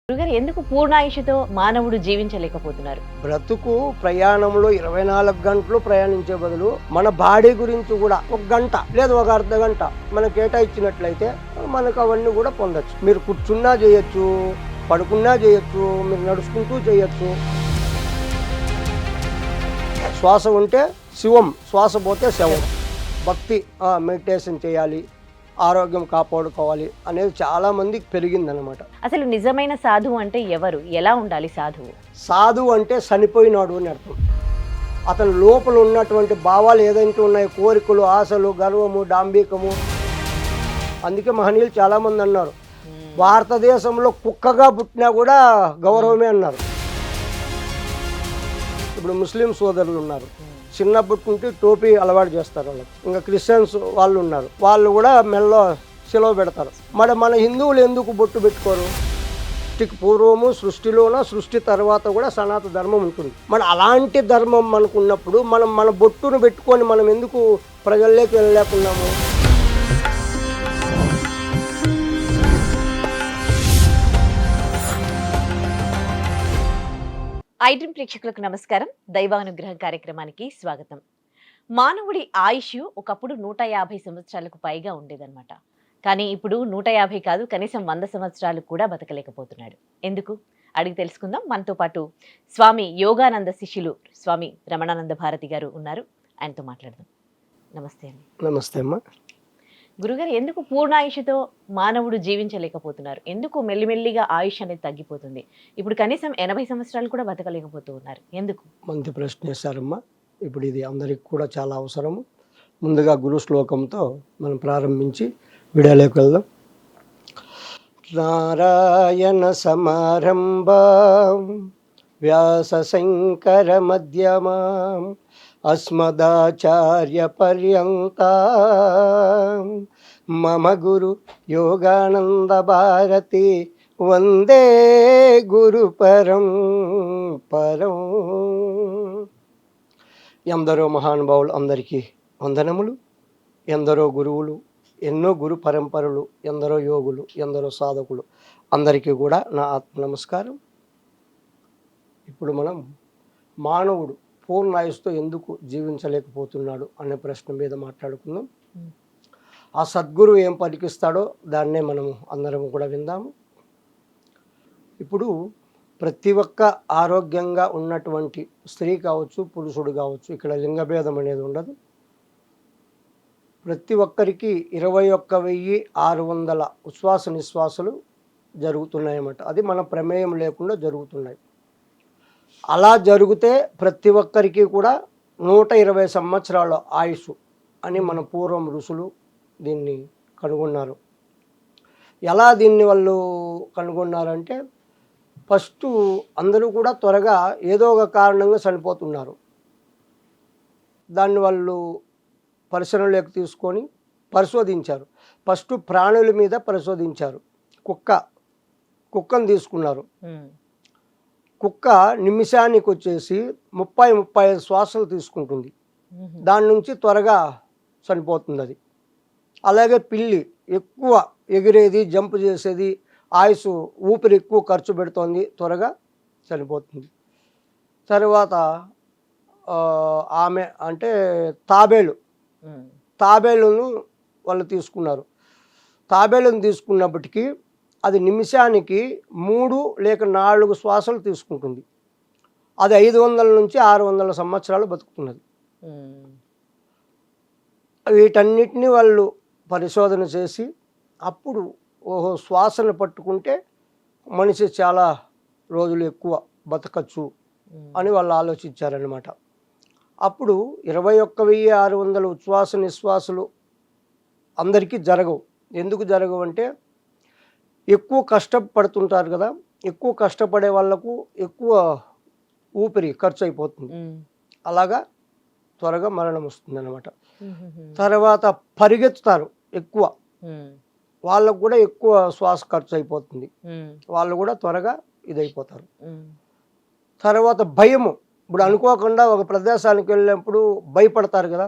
గురుగారు ఎందుకు పూర్ణాయుషుతో మానవుడు జీవించలేకపోతున్నారు? బ్రతుకు ప్రయాణంలో 24 గంటలు ప్రయాణించే బదులు మన బాడీ గురించి కూడా ఒక గంట లేదా ఒక అర్ధ గంట మనం కేటాయించినట్లయితే మనకు అవన్నీ కూడా పొందొచ్చు. మీరు కూర్చున్నా చేయొచ్చు, పడుకున్నా చేయొచ్చు, మీరు నడుచుకుంటూ చేయొచ్చు. శ్వాస ఉంటే శివం, శ్వాస పోతే శవం. భక్తి, మెడిటేషన్ చేయాలి, ఆరోగ్యం కాపాడుకోవాలి అనేది చాలా మందికి పెరిగిందనమాట. అసలు నిజమైన సాధువు అంటే ఎవరు? ఎలా ఉండాలి సాధువు? సాధువు అంటే చనిపోయినాడు అని అర్థం. అతని లోపల ఉన్నటువంటి భావాలు ఏదైతే ఉన్నాయో, కోరికలు, ఆశలు, గర్వము, డాంబికము. అందుకే మహనీయులు చాలామంది అన్నారు, భారతదేశంలో కుక్కగా పుట్టినా కూడా గౌరవమే అన్నారు. ఇప్పుడు ముస్లిం సోదరులు ఉన్నారు, చిన్నప్పటి నుండి టోపీ అలవాటు చేస్తారు వాళ్ళకి. ఇంకా క్రిస్టియన్స్ వాళ్ళు ఉన్నారు, వాళ్ళు కూడా మెల్లో సెలవు పెడతారు. మరి మన హిందువులు ఎందుకు బొట్టు పెట్టుకోరు? సృష్టికి పూర్వము, సృష్టిలోన, సృష్టి తర్వాత కూడా సనాతన ధర్మం ఉంటుంది. మరి అలాంటి ధర్మం మనకు ఉన్నప్పుడు మనం మన బొట్టును పెట్టుకొని మనం ఎందుకు ప్రజల్లోకి వెళ్ళలేకున్నాము? ఐడ్రీమ్ ప్రేక్షకులకు నమస్కారం. దైవానుగ్రహం కార్యక్రమానికి స్వాగతం. మానవుడి ఆయుష్ ఒకప్పుడు 150 సంవత్సరాలకు పైగా ఉండేదన్నమాట. కానీ ఇప్పుడు 150 కాదు, కనీసం 100 సంవత్సరాలు కూడా బతకలేకపోతున్నాడు. ఎందుకు అడిగి తెలుసుకుందాం. మనతో పాటు స్వామి యోగానంద శిష్యులు స్వామి రమణానంద భారతి గారు ఉన్నారు. ఆయనతో మాట్లాడదాం. నమస్తే అండి. నమస్తే అమ్మా. గురుగారు, ఎందుకు పూర్ణాయుషుతో మానవుడు జీవించలేకపోతున్నారు? ఎందుకు మెల్లిమెల్లిగా ఆయుష్ అనేది తగ్గిపోతుంది? ఇప్పుడు కనీసం 80 సంవత్సరాలు కూడా బతకలేకపోతూ ఉన్నారు. ఎందుకు? మంచి ప్రశ్న వేశారమ్మా. ఇప్పుడు ఇది అందరికి కూడా చాలా అవసరము. ముందుగా గురు శ్లోకంతో మనం ప్రారంభించి వీడియోలోకి వెళ్దాం. నారాయణ సమారంభాం వ్యాస శంకర మధ్యమాం అస్మదాచార్య పర్యంతం మమ గురు యోగానంద భారతి వందే గురు పరం పరం. ఎందరో మహానుభావులు అందరికీ వందనములు. ఎందరో గురువులు, ఎన్నో గురు పరంపరలు, ఎందరో యోగులు, ఎందరో సాధకులు, అందరికీ కూడా నా ఆత్మ నమస్కారం. ఇప్పుడు మనం మానవుడు పూర్ణాయుస్తో ఎందుకు జీవించలేకపోతున్నాడు అనే ప్రశ్న మీద మాట్లాడుకుందాం. ఆ సద్గురు ఏం పలికిస్తాడో దాన్నే మనము అందరం కూడా విందాము. ఇప్పుడు ప్రతి ఒక్క ఆరోగ్యంగా ఉన్నటువంటి స్త్రీ కావచ్చు, పురుషుడు కావచ్చు, ఇక్కడ లింగభేదం అనేది ఉండదు. ప్రతి ఒక్కరికి 21,600 ఉచ్ఛ్వాస నిశ్వాసాలు జరుగుతున్నాయన్నమాట. అది మన ప్రమేయం లేకుండా జరుగుతున్నాయి. అలా జరిగితే ప్రతి ఒక్కరికి కూడా 120 సంవత్సరాల ఆయుష్ అని మన పూర్వం ఋషులు దీన్ని కనుగొన్నారు. ఎలా దీన్ని వాళ్ళు కనుగొన్నారంటే, ఫస్ట్ అందరూ కూడా త్వరగా ఏదో ఒక కారణంగా చనిపోతున్నారు. దాన్ని వాళ్ళు పరిశీలనలోకి తీసుకొని పరిశోధించారు. ఫస్ట్ ప్రాణుల మీద పరిశోధించారు. కుక్కను తీసుకున్నారు. కుక్క నిమిషానికి వచ్చేసి 30-35 శ్వాసలు తీసుకుంటుంది. దాని నుంచి త్వరగా చనిపోతుంది అది. అలాగే పిల్లి ఎక్కువ ఎగిరేది, జంప్ చేసేది, ఆయుష్ ఊపిరి ఎక్కువ ఖర్చు పెడుతోంది, త్వరగా చనిపోతుంది. తర్వాత ఆమె అంటే తాబేలును వాళ్ళు తీసుకున్నారు. తాబేలును తీసుకున్నప్పటికీ అది నిమిషానికి 3 లేక 4 శ్వాసలు తీసుకుంటుంది. అది 500 నుంచి 600 సంవత్సరాలు బతుకుతున్నది. వీటన్నిటిని వాళ్ళు పరిశోధన చేసి అప్పుడు శ్వాసను పట్టుకుంటే మనిషి చాలా రోజులు ఎక్కువ బతకచ్చు అని వాళ్ళు ఆలోచించారనమాట. అప్పుడు 21,600 ఉచ్ఛ్వాస నిశ్వాసాలు అందరికీ జరగవు. ఎందుకు జరగవు అంటే, ఎక్కువ కష్టపడుతుంటారు కదా, ఎక్కువ కష్టపడే వాళ్ళకు ఎక్కువ ఊపిరి ఖర్చు అయిపోతుంది. అలాగా త్వరగా మరణం వస్తుంది అనమాట. తర్వాత పరిగెత్తుతారు ఎక్కువ, వాళ్ళకు కూడా ఎక్కువ శ్వాస ఖర్చు అయిపోతుంది, వాళ్ళు కూడా త్వరగా ఇదైపోతారు. తర్వాత భయము, ఇప్పుడు అనుకోకుండా ఒక ప్రదేశానికి వెళ్ళినప్పుడు భయపడతారు కదా,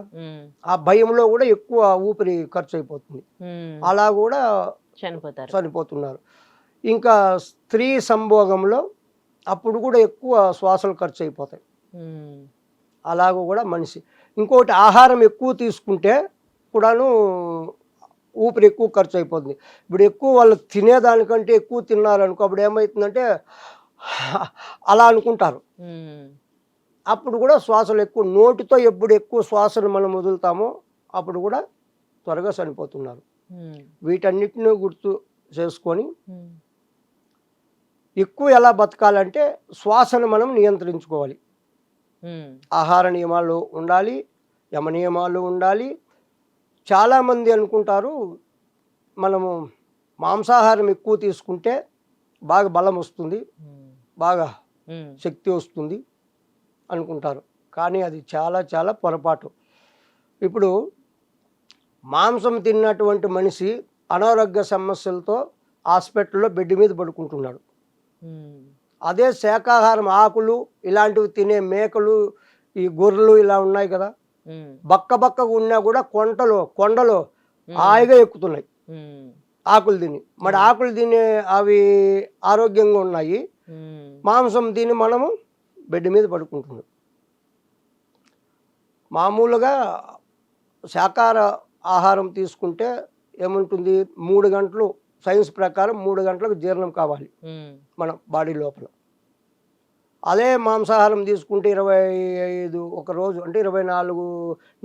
ఆ భయంలో కూడా ఎక్కువ ఊపిరి ఖర్చు అయిపోతుంది, అలా కూడా చనిపోతున్నారు. ఇంకా స్త్రీ సంభోగంలో అప్పుడు కూడా ఎక్కువ శ్వాసలు ఖర్చు అయిపోతాయి. అలాగ కూడా మనిషి ఇంకోటి ఆహారం ఎక్కువ తీసుకుంటే కూడాను ఊపిరి ఎక్కువ ఖర్చు అయిపోతుంది. ఇప్పుడు ఎక్కువ వాళ్ళు తినేదానికంటే ఎక్కువ తిన్నారనుకో అప్పుడు ఏమవుతుందంటే అలా అనుకుంటారు. అప్పుడు కూడా శ్వాసలు ఎక్కువ నోటితో ఎప్పుడు ఎక్కువ శ్వాసను మనం వదులుతామో అప్పుడు కూడా త్వరగా చనిపోతున్నారు. వీటన్నిటిని గుర్తు చేసుకొని ఎక్కువ ఎలా బతకాలంటే శ్వాసను మనం నియంత్రించుకోవాలి. ఆహార నియమాలు ఉండాలి, యమ నియమాలు ఉండాలి. చాలామంది అనుకుంటారు మనము మాంసాహారం ఎక్కువ తీసుకుంటే బాగా బలం వస్తుంది, బాగా శక్తి వస్తుంది అనుకుంటారు. కానీ అది చాలా చాలా పొరపాటు. ఇప్పుడు మాంసం తిన్నటువంటి మనిషి అనారోగ్య సమస్యలతో హాస్పిటల్లో బెడ్ మీద పడుకుంటున్నాడు. అదే శాకాహారం ఆకులు ఇలాంటివి తినే మేకలు, ఈ గొర్రెలు ఇలా ఉన్నాయి కదా, బక్కగా ఉన్నా కూడా కొండలో హాయిగా ఎక్కుతున్నాయి ఆకులు తిని. మరి ఆకులు తినే అవి ఆరోగ్యంగా ఉన్నాయి, మాంసం తిని మనము బెడ్ మీద పడుకుంటున్నాం. మామూలుగా శాకాహార ఆహారం తీసుకుంటే ఏముంటుంది, 3 గంటలు సైన్స్ ప్రకారం 3 గంటలకు జీర్ణం కావాలి మన బాడీ లోపల. అదే మాంసాహారం తీసుకుంటే 25 ఒక రోజు అంటే 24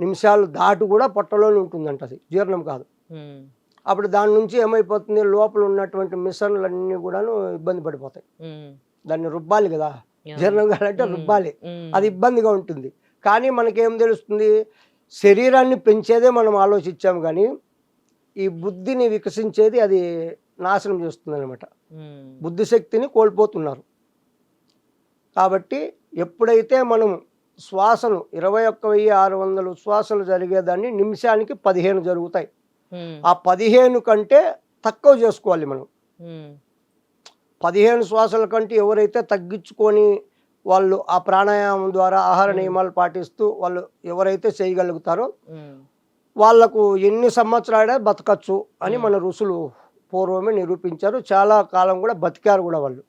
నిమిషాలు దాటి కూడా పొట్టలోనే ఉంటుందంట, అది జీర్ణం కాదు. అప్పుడు దాని నుంచి ఏమైపోతుంది, లోపల ఉన్నటువంటి మిశ్రమాలన్నీ కూడాను ఇబ్బంది పడిపోతాయి. దాన్ని రుబ్బాలి కదా, జీర్ణం కావాలంటే రుబ్బాలి, అది ఇబ్బందిగా ఉంటుంది. కానీ మనకేం తెలుస్తుంది, శరీరాన్ని పెంచేదే మనం ఆలోచించాం కానీ ఈ బుద్ధిని వికసించేది అది నాశనం చేస్తుంది అనమాట. బుద్ధిశక్తిని కోల్పోతున్నారు. కాబట్టి ఎప్పుడైతే మనం శ్వాసను 21,600 శ్వాసలు జరిగేదాన్ని నిమిషానికి 15 జరుగుతాయి. ఆ 15 కంటే తక్కువ చేసుకోవాలి మనం. 15 శ్వాసల కంటే ఎవరైతే తగ్గించుకొని వాళ్ళు ఆ ప్రాణాయామం ద్వారా ఆహార నియమాలు పాటిస్తూ వాళ్ళు ఎవరైతే చేయగలుగుతారో వాళ్లకు ఎన్ని సంవత్సరాలే బతకచ్చు అని మన ఋషులు పూర్వమే నిరూపించారు. చాలా కాలం కూడా బతికారు కూడా వాళ్ళు.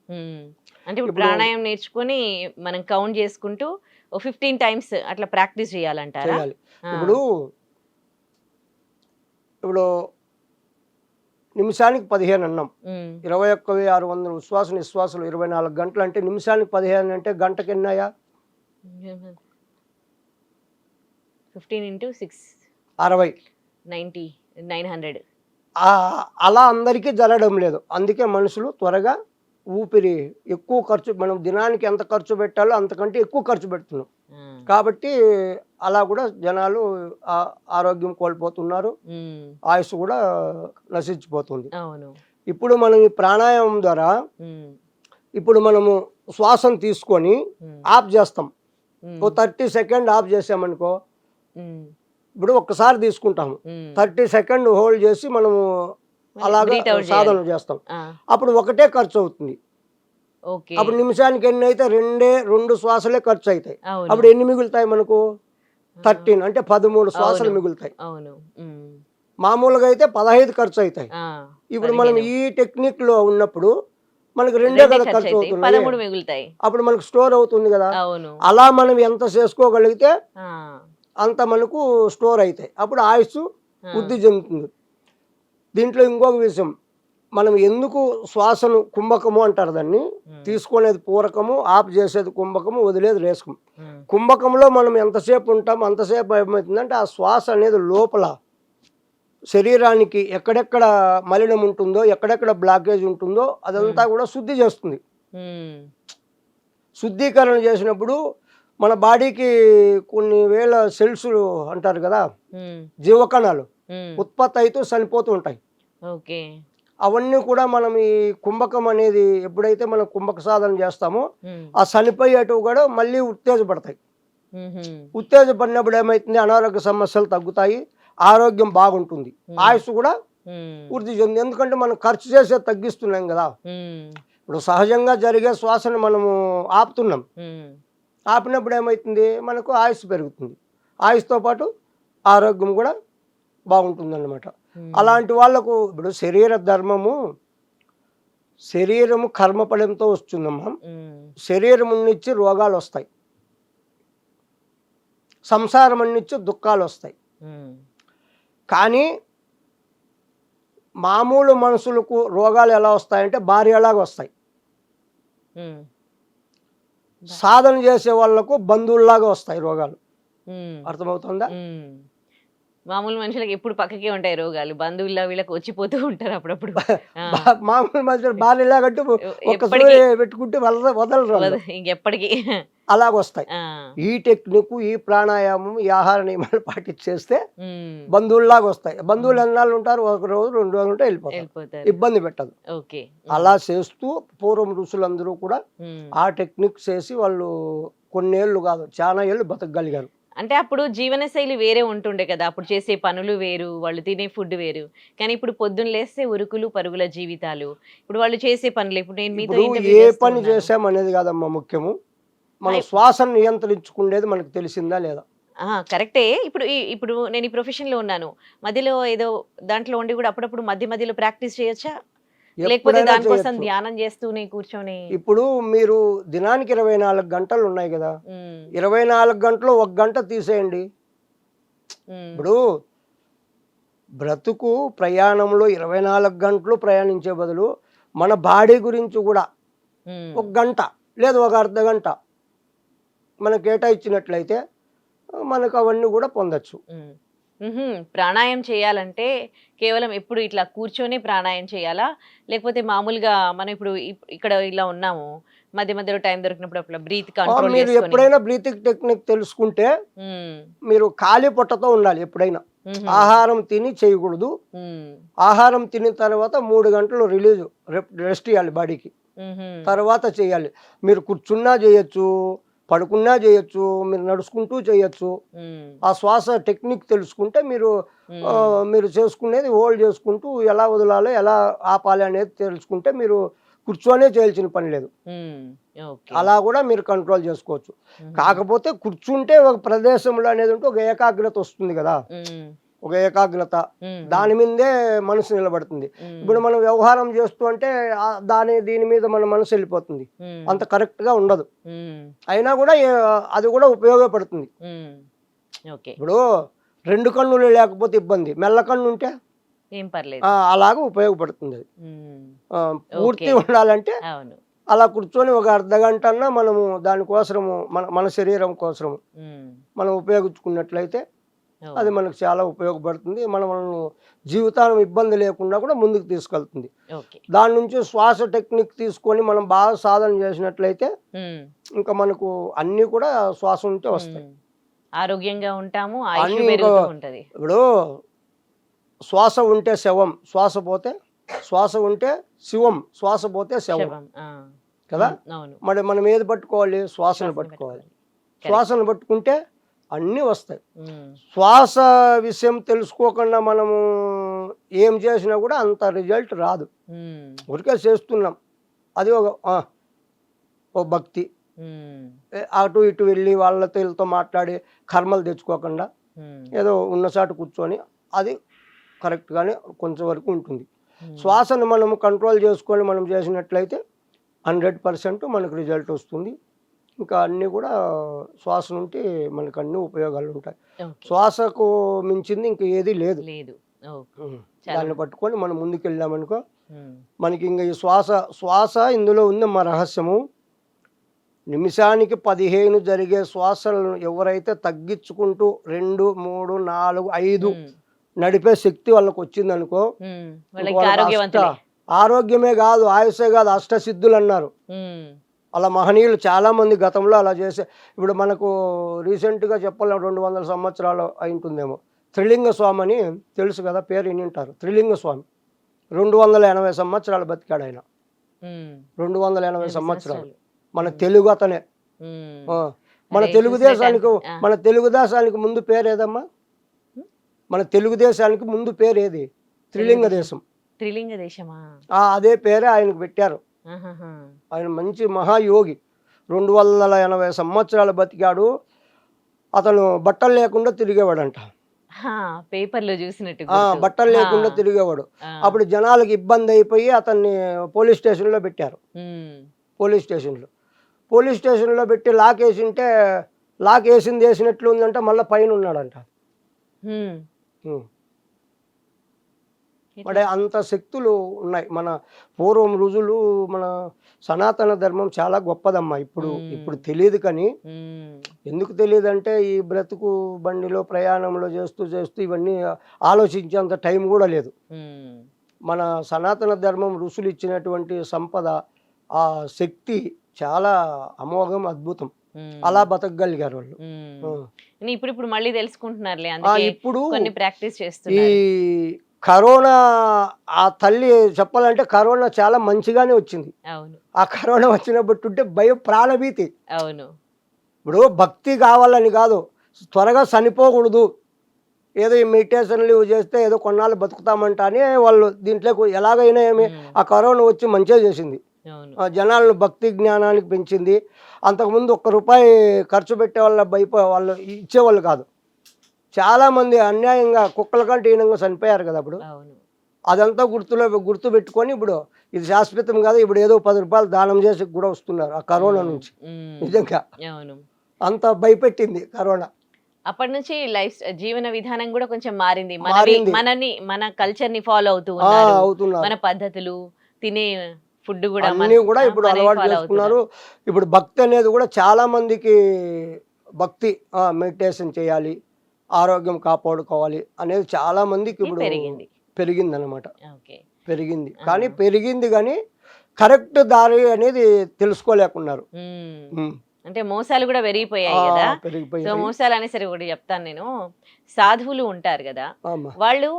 అంటే ఇప్పుడు ప్రాణాయామం నేర్చుకుని మనం కౌంట్ చేసుకుంటూ 15 టైమ్స్ అట్లా ప్రాక్టీస్ చేయాలంటారా? ఇప్పుడు నిమిషానికి 15 అన్నాం, 21,600 ఉచ్ఛ్వాస నిశ్వాసలు 24 గంటలు అంటే నిమిషానికి 15 అంటే గంటకి ఎన్నాయా? 15 into 6 60 90 900. అలా అందరికీ జరగడం లేదు. అందుకే మనుషులు త్వరగా ఊపిరి ఎక్కువ ఖర్చు, మనం దినానికి ఎంత ఖర్చు పెట్టాలో అంతకంటే ఎక్కువ ఖర్చు పెడుతున్నాం. కాబట్టి అలా కూడా జనాలు ఆరోగ్యం కోల్పోతున్నారు, ఆయుష్ కూడా నశించిపోతుంది. ఇప్పుడు మనం ఈ ప్రాణాయామం ద్వారా ఇప్పుడు మనము శ్వాసను తీసుకొని ఆఫ్ చేస్తాం. 30 సెకండ్ ఆఫ్ చేసామనుకో, ఇప్పుడు ఒక్కసారి తీసుకుంటాము, 30 సెకండ్ హోల్డ్ చేసి మనము అలాగా సాధన చేస్తాం. అప్పుడు ఒకటే ఖర్చు అవుతుంది. అప్పుడు నిమిషానికి ఎన్ని అయితే 2 శ్వాసలే ఖర్చు అవుతాయి. అప్పుడు ఎన్ని మిగులుతాయి మనకు? 13 అంటే 13 శ్వాసలు మిగులుతాయి. మామూలుగా అయితే 15 ఖర్చు అవుతాయి. ఇప్పుడు మనం ఈ టెక్నిక్ లో ఉన్నప్పుడు మనకు 2 కదా ఖర్చు అవుతుంది, అప్పుడు మనకు స్టోర్ అవుతుంది కదా. అలా మనం ఎంత చేసుకోగలిగితే అంత మనకు స్టోర్ అవుతాయి, అప్పుడు ఆయుష్ వృద్ధి చెందుతుంది. దీంట్లో ఇంకొక విషయం, మనం ఎందుకు శ్వాసను కుంభకము అంటారు, దాన్ని తీసుకునేది పూరకము, ఆఫ్ చేసేది కుంభకము, వదిలేది రేసకం. కుంభకంలో మనం ఎంతసేపు ఉంటాం అంతసేపు ఏమవుతుందంటే ఆ శ్వాస అనేది లోపల శరీరానికి ఎక్కడెక్కడ మలినం ఉంటుందో, ఎక్కడెక్కడ బ్లాకేజ్ ఉంటుందో అదంతా కూడా శుద్ధి చేస్తుంది. శుద్ధీకరణ చేసినప్పుడు మన బాడీకి కొన్ని వేల సెల్స్ అంటారు కదా, జీవకణాలు ఉత్పత్తి అవుతూ చనిపోతూ ఉంటాయి. అవన్నీ కూడా మనం ఈ కుంభకం అనేది ఎప్పుడైతే మనం కుంభక సాధన చేస్తామో ఆ చనిపోయేటివి కూడా మళ్ళీ ఉత్తేజపడతాయి. ఉత్తేజపడినప్పుడు ఏమవుతుంది, అనారోగ్య సమస్యలు తగ్గుతాయి, ఆరోగ్యం బాగుంటుంది, ఆయుష్ కూడా వృద్ధి చెంది. ఎందుకంటే మనం ఖర్చు చేసే తగ్గిస్తున్నాం కదా. ఇప్పుడు సహజంగా జరిగే శ్వాసను మనము ఆపుతున్నాం, ఆపినప్పుడు ఏమవుతుంది, మనకు ఆయుష్ పెరుగుతుంది, ఆయుష్తో పాటు ఆరోగ్యం కూడా బాగుంటుంది అన్నమాట. అలాంటి వాళ్లకు ఇప్పుడు శరీర ధర్మము శరీరము కర్మఫలంతో వస్తుందమ్మా. ఉమ్, శరీరం నుంచి రోగాలు వస్తాయి, సంసారం నుంచి దుఃఖాలు వస్తాయి. ఉమ్, కానీ మామూలు మనుషులకు రోగాలు ఎలా వస్తాయంటే భార్యలాగా వస్తాయి. ఉమ్, సాధన చేసే వాళ్ళకు బంధువుల్లాగా వస్తాయి రోగాలు. ఉమ్, అర్థమవుతుందా? ఉమ్. మామూలు మనుషులకు ఎప్పుడు పక్కకే ఉంటాయి రోగాలు, బంధువుల్లో వీళ్ళకి వచ్చిపోతూ ఉంటారు అప్పుడప్పుడు. ఆ, మామూలు మనుషులు భార్యలాగంటే ఒక్క ఎప్పటికీ సూర్య పెట్టుకుంటే వదలరు వాళ్ళు. ఇంకెప్పటికీ. అలాగొస్తాయి. ఆ, ఈ టెక్నిక్, ఈ ప్రాణాయామం, ఈ ఆహార నియమాలు పాటించేస్తే ఉమ్, బంధువుల్లాగా వస్తాయి. బంధువులు ఉమ్, ఎన్నాళ్ళు ఉంటారు? ఒక రోజు 2 రోజులు ఉంటే వెళ్ళిపోతారు. వెళ్ళిపోతారు. ఇబ్బంది పెట్టదు. ఓకే. అలా చేస్తూ పూర్వం ఋషులందరూ కూడా ఉమ్. ఆ టెక్నిక్ చేసి వాళ్ళు కొన్నేళ్ళు కాదు చాలా ఏళ్ళు బతకగలిగారు. అంటే అప్పుడు జీవనశైలి వేరే ఉంటుండే కదా, అప్పుడు చేసే పనులు వేరు, వాళ్ళు తినే ఫుడ్ వేరు. కానీ ఇప్పుడు పొద్దున్న లేస్తే ఉరుకులు పరుగుల జీవితాలు, ఇప్పుడు వాళ్ళు చేసే పనులు, ఇప్పుడు నేను మీతో ఇప్పుడు ఇంటర్వ్యూ ఏ చేస్తూ పని ఉన్నాను. చేసామనేది కాదమ్మా ముఖ్యము, మన హాయ్. శ్వాసను నియంత్రించుకునేది మనకు తెలిసిందా లేదా. కరెక్టే. ఇప్పుడు నేను ఈ ప్రొఫెషన్ లో ఉన్నాను, మధ్యలో ఏదో దాంట్లో ఉండి కూడా అప్పుడప్పుడు మధ్య మధ్యలో ప్రాక్టీస్ చేయొచ్చా, లేకపోతే ఎప్పుడైనా దానికోసం చేయొచ్చు. ధ్యానం చేస్తూనే కూర్చొని? ఇప్పుడు మీరు దినానికి 24 గంటలు ఉన్నాయి కదా, ఉమ్, 24 గంటలు 1 గంట తీసేయండి. ఉమ్, ఇప్పుడు బ్రతుకు ప్రయాణంలో 24 గంటలు ప్రయాణించే బదులు మన బాడీ గురించి కూడా ఉమ్, 1 గంట లేదు ఒక అర్ధ గంట మనకు కేటాయించినట్లయితే మనకు అవన్నీ కూడా పొందొచ్చు. ఉమ్. ప్రాణాయామం చేయాలంటే కేవలం ఎప్పుడు ఇట్లా కూర్చొని ప్రాణాయామం చేయాలా, లేకపోతే మామూలుగా మనం ఇప్పుడు ఇక్కడ ఇలా ఉన్నాము, మధ్య మధ్యలో టైం దొరికినప్పుడు అట్లా బ్రీత్ కంట్రోల్ మీరు చేసుకొని? ఎప్పుడైనా బ్రీతింగ్ టెక్నిక్ తెలుసుకుంటే ఉమ్, మీరు ఖాళీ పొట్టతో ఉండాలి. ఎప్పుడైనా ఉహుం, ఆహారం తిని చేయకూడదు. ఉమ్, ఆహారం తిన్న తర్వాత 3 గంటలు రెస్ట్ ఇవ్వాలి బాడీకి, ఉహుం, తర్వాత చేయాలి. మీరు కూర్చున్నా చేయొచ్చు, పడుకున్నా చేయొచ్చు, మీరు నడుచుకుంటూ చేయొచ్చు. ఉమ్, ఆ శ్వాస టెక్నిక్ తెలుసుకుంటే మీరు ఉమ్, మీరు చేసుకునేది హోల్డ్ చేసుకుంటూ ఎలా వదలాలో ఎలా ఆపాలి అనేది తెలుసుకుంటే మీరు కూర్చొనే చేయాల్సిన పని లేదు. ఉమ్, ఓకే. అలా కూడా మీరు కంట్రోల్ చేసుకోవచ్చు. ఉహుం, కాకపోతే కూర్చుంటే ఒక ప్రదేశంలో అనేది ఉంటే ఒక ఏకాగ్రత వస్తుంది కదా, ఉమ్, ఒక ఏకాగ్రత ఉమ్, దాని మీదే మనసు నిలబడుతుంది. ఉమ్, ఇప్పుడు మనం వ్యవహారం చేస్తూ అంటే దీని మీద మన మనసు వెళ్ళిపోతుంది, ఉమ్, అంత కరెక్ట్గా ఉండదు. ఉమ్, అయినా కూడా అది కూడా ఉపయోగపడుతుంది. ఉమ్, ఓకే. ఇప్పుడు 2 కన్నులు లేకపోతే ఇబ్బంది, మెల్ల కన్ను ఉంటే ఏం పర్లేదు. అలాగ ఉపయోగపడుతుంది అది. ఉమ్, పూర్తి ఓకే. ఉండాలంటే అవును. అలా కూర్చొని ఒక అర్ధ గంట అన్నా మనము దానికోసము మన శరీరం కోసము ఉమ్, మనం ఉపయోగించుకున్నట్లయితే ఓ, అది మనకు చాలా ఉపయోగపడుతుంది. మనము జీవితాన్ని ఇబ్బంది లేకుండా కూడా ముందుకు తీసుకెళ్తుంది. ఓకే. దాని నుంచి శ్వాస టెక్నిక్ తీసుకొని మనం బాగా సాధన చేసినట్లయితే ఉమ్, ఇంకా మనకు అన్నీ కూడా శ్వాస ఉంటే వస్తాయి. ఉమ్. ఆరోగ్యంగా ఉంటాము, ఆయుష్ అన్నీ ఇంకా పెరుగుతూ ఉంటది. ఇప్పుడు శ్వాస ఉంటే శవం, శ్వాస పోతే శ్వాస ఉంటే శివం, శ్వాస పోతే శవం శవం. కదా. అవును. మరి మనం ఏది పట్టుకోవాలి? శ్వాసను శ్వాసను పట్టుకోవాలి. పట్టుకోవాలి. శ్వాసను పట్టుకుంటే అన్నీ వస్తాయి. ఉమ్, శ్వాస విషయం తెలుసుకోకుండా మనము ఏం చేసినా కూడా అంత రిజల్ట్ రాదు. ఉమ్, ఊరికే చేస్తున్నాం, అది ఓ భక్తి. ఉమ్, అటు ఇటు వెళ్ళి వాళ్ళతో వీళ్ళతో మాట్లాడి కర్మలు తెచ్చుకోకుండా ఉమ్, ఏదో ఉన్న చాటు కూర్చొని అది కరెక్ట్గానే కొంచెం వరకు ఉంటుంది. ఉమ్, శ్వాసను మనం కంట్రోల్ చేసుకొని మనం చేసినట్లయితే 100% మనకు రిజల్ట్ వస్తుంది. ఇంకా అన్నీ కూడా శ్వాస నుండి మనకు అన్ని ఉపయోగాలు ఉంటాయి. ఓకే. శ్వాసకు మించింది ఇంకా ఏది లేదు. లేదు. ఓకే. ఉమ్. చాలా దాన్ని పట్టుకొని మనం ముందుకు వెళ్ళామనుకో ఉమ్, మనకి ఇంకా ఈ శ్వాస ఇందులో ఉంది మా రహస్యము. నిమిషానికి 15 జరిగే శ్వాసలను ఎవరైతే తగ్గించుకుంటూ 2, 3, 4, 5 ఉమ్, నడిపే శక్తి వాళ్ళకి వచ్చిందనుకో ఉమ్, ఇంక వాళ్ళకి వాళ్ళకి ఆరోగ్యవంతులే. ఆరోగ్యమే కాదు ఆయుషే కాదు, అష్టసిద్ధులు అన్నారు. ఉమ్, అలా మహనీయులు చాలామంది గతంలో అలా చేసే. ఇప్పుడు మనకు రీసెంట్గా చెప్పాలి 200 సంవత్సరాలు అయింటుందేమో, త్రిలింగ స్వామి అని తెలుసు కదా, పేరు వినింటారు. త్రిలింగ స్వామి 280 సంవత్సరాలు బతికాడు ఆయన. ఉమ్, 280 సంవత్సరాలు. సంవత్సరాలు. మన తెలుగు అతనే. ఉమ్, ఆ, మన అదే తెలుగుదేశానికి చూసినట్టు. మన తెలుగుదేశానికి ముందు పేరు ఏదమ్మా? మన తెలుగుదేశానికి ముందు పేరు ఏది? త్రిలింగ దేశం. త్రిలింగ దేశమా? అదే పేరే ఆయనకు పెట్టారు. ఆహాహా. ఆయన మంచి మహాయోగి. 280 సంవత్సరాలు బతికాడు. అతను బట్టలు లేకుండా తిరిగేవాడంట. పేపర్‌లో జూసినట్టు గుర్తు. బట్టలు ఆ! లేకుండా తిరిగేవాడు. ఆ! అప్పుడు జనాలకి ఇబ్బంది అయిపోయి అతన్ని పోలీస్ స్టేషన్‌లో పెట్టారు. హ్మ్. పోలీస్ స్టేషన్‌లో. పోలీస్ స్టేషన్‌లో పెట్టి లాకేసింటే లాకేసింది ఏసినట్లు ఉందంట మళ్ళా పైనున్నాడంట. హ్మ్. హ్మ్. ఎట్లా? మరి అంత శక్తులు ఉన్నాయి. మన పూర్వం రుజులు మన సనాతన ధర్మం చాలా గొప్పదమ్మా. ఇప్పుడు హ్మ్. ఇప్పుడు తెలీదు కానీ హ్మ్. ఎందుకు తెలీదంటే ఈ బ్రతుకు బండిలో ప్రయాణంలో చేస్తూ ఇవన్నీ ఆలోచించేంత టైం గూడా లేదు. హ్మ్. మన సనాతన ధర్మం ఋషులు ఇచ్చినటువంటి సంపద, ఆ శక్తి చాలా అమోఘం, అద్భుతం. హ్మ్. అలా బతకగలిగారు వాళ్ళు. హ్మ్. ఆ! కానీ ఇప్పుడిప్పుడు మళ్ళీ తెలుసుకుంటున్నారులే. అందుకే ఇప్పుడు కొన్ని ప్రాక్టీస్ ఈ చేస్తున్నారు. కరోనా ఆ తల్లి చెప్పాలంటే కరోనా చాలా మంచిగానే వచ్చింది. అవును. ఆ కరోనా వచ్చినప్పుడుంటే భయం ప్రాణభీతి. అవును. ఇప్పుడు భక్తి కావాలని కాదు. త్వరగా చనిపోకూడదు. ఏదో ఈ మెడిటేషన్‌లు ఇవి చేస్తే ఏదో కొన్నాళ్ళు బతుకుతామంట అని వాళ్ళు దీంట్లోకి ఎలాగైనా ఏమి హ్మ్. ఆ కరోనా వచ్చి మంచే చేసింది. అవును. జనాలను భక్తి జ్ఞానానికి పెంచింది. అంతకుముందు ఒక్క రూపాయి ఖర్చు పెట్టేవాళ్ళ వాళ్ళు ఇచ్చేవాళ్ళు కాదు. చాలామంది అన్యాయంగా కుక్కల కంటే హీనంగా చనిపోయారు కదా! అప్పుడు. అవును. అదంతా గుర్తుపెట్టుకొని ఇప్పుడు ఇది శాశ్వతం కాదు. ఇప్పుడు ఏదో రూ. 10 దానం చేసి కూడా వస్తున్నారు. ఆ కరోనా హ్మ్. నుంచి. హ్మ్. నిజంగా. అవును. అంత భయపెట్టింది కరోనా. అప్పటినుంచి జీవన విధానం గూడా కొంచెం మారింది. మారింది. మన కల్చర్‌ని ఫాలో అవుతూ ఆ! ఉన్నారు. మన అవుతున్నారు. పద్ధతులు, తినే ఫుడ్ గూడా అన్నీ కూడా ఇప్పుడు మనవి అలవాటు ఫాలో చేసుకున్నారు. అవుతున్నారు. ఇప్పుడు భక్తి అనేది కూడా చాలా మందికి భక్తి మెడిటేషన్ చేయాలి. ఆరోగ్యం కాపాడుకోవాలి అనేది చాలా మందికి ఇది ఇప్పుడు పెరిగింది. పెరిగిందనమాట. ఓకే. పెరిగింది. ఆ! కానీ పెరిగింది గానీ కరెక్ట్ దారి అనేది తెలుసుకోలేకున్నారు. హ్మ్. హ్మ్. అంటే మోసాలు గూడా ఆ! పెరిగిపోయాయి గదా! సో, పెరిగిపోయాయి. మోసాలనేసరికి ఒకటి జెప్తాను నేను. సాధువులు ఉంటారు గదా! అమ్మ. వాళ్ళు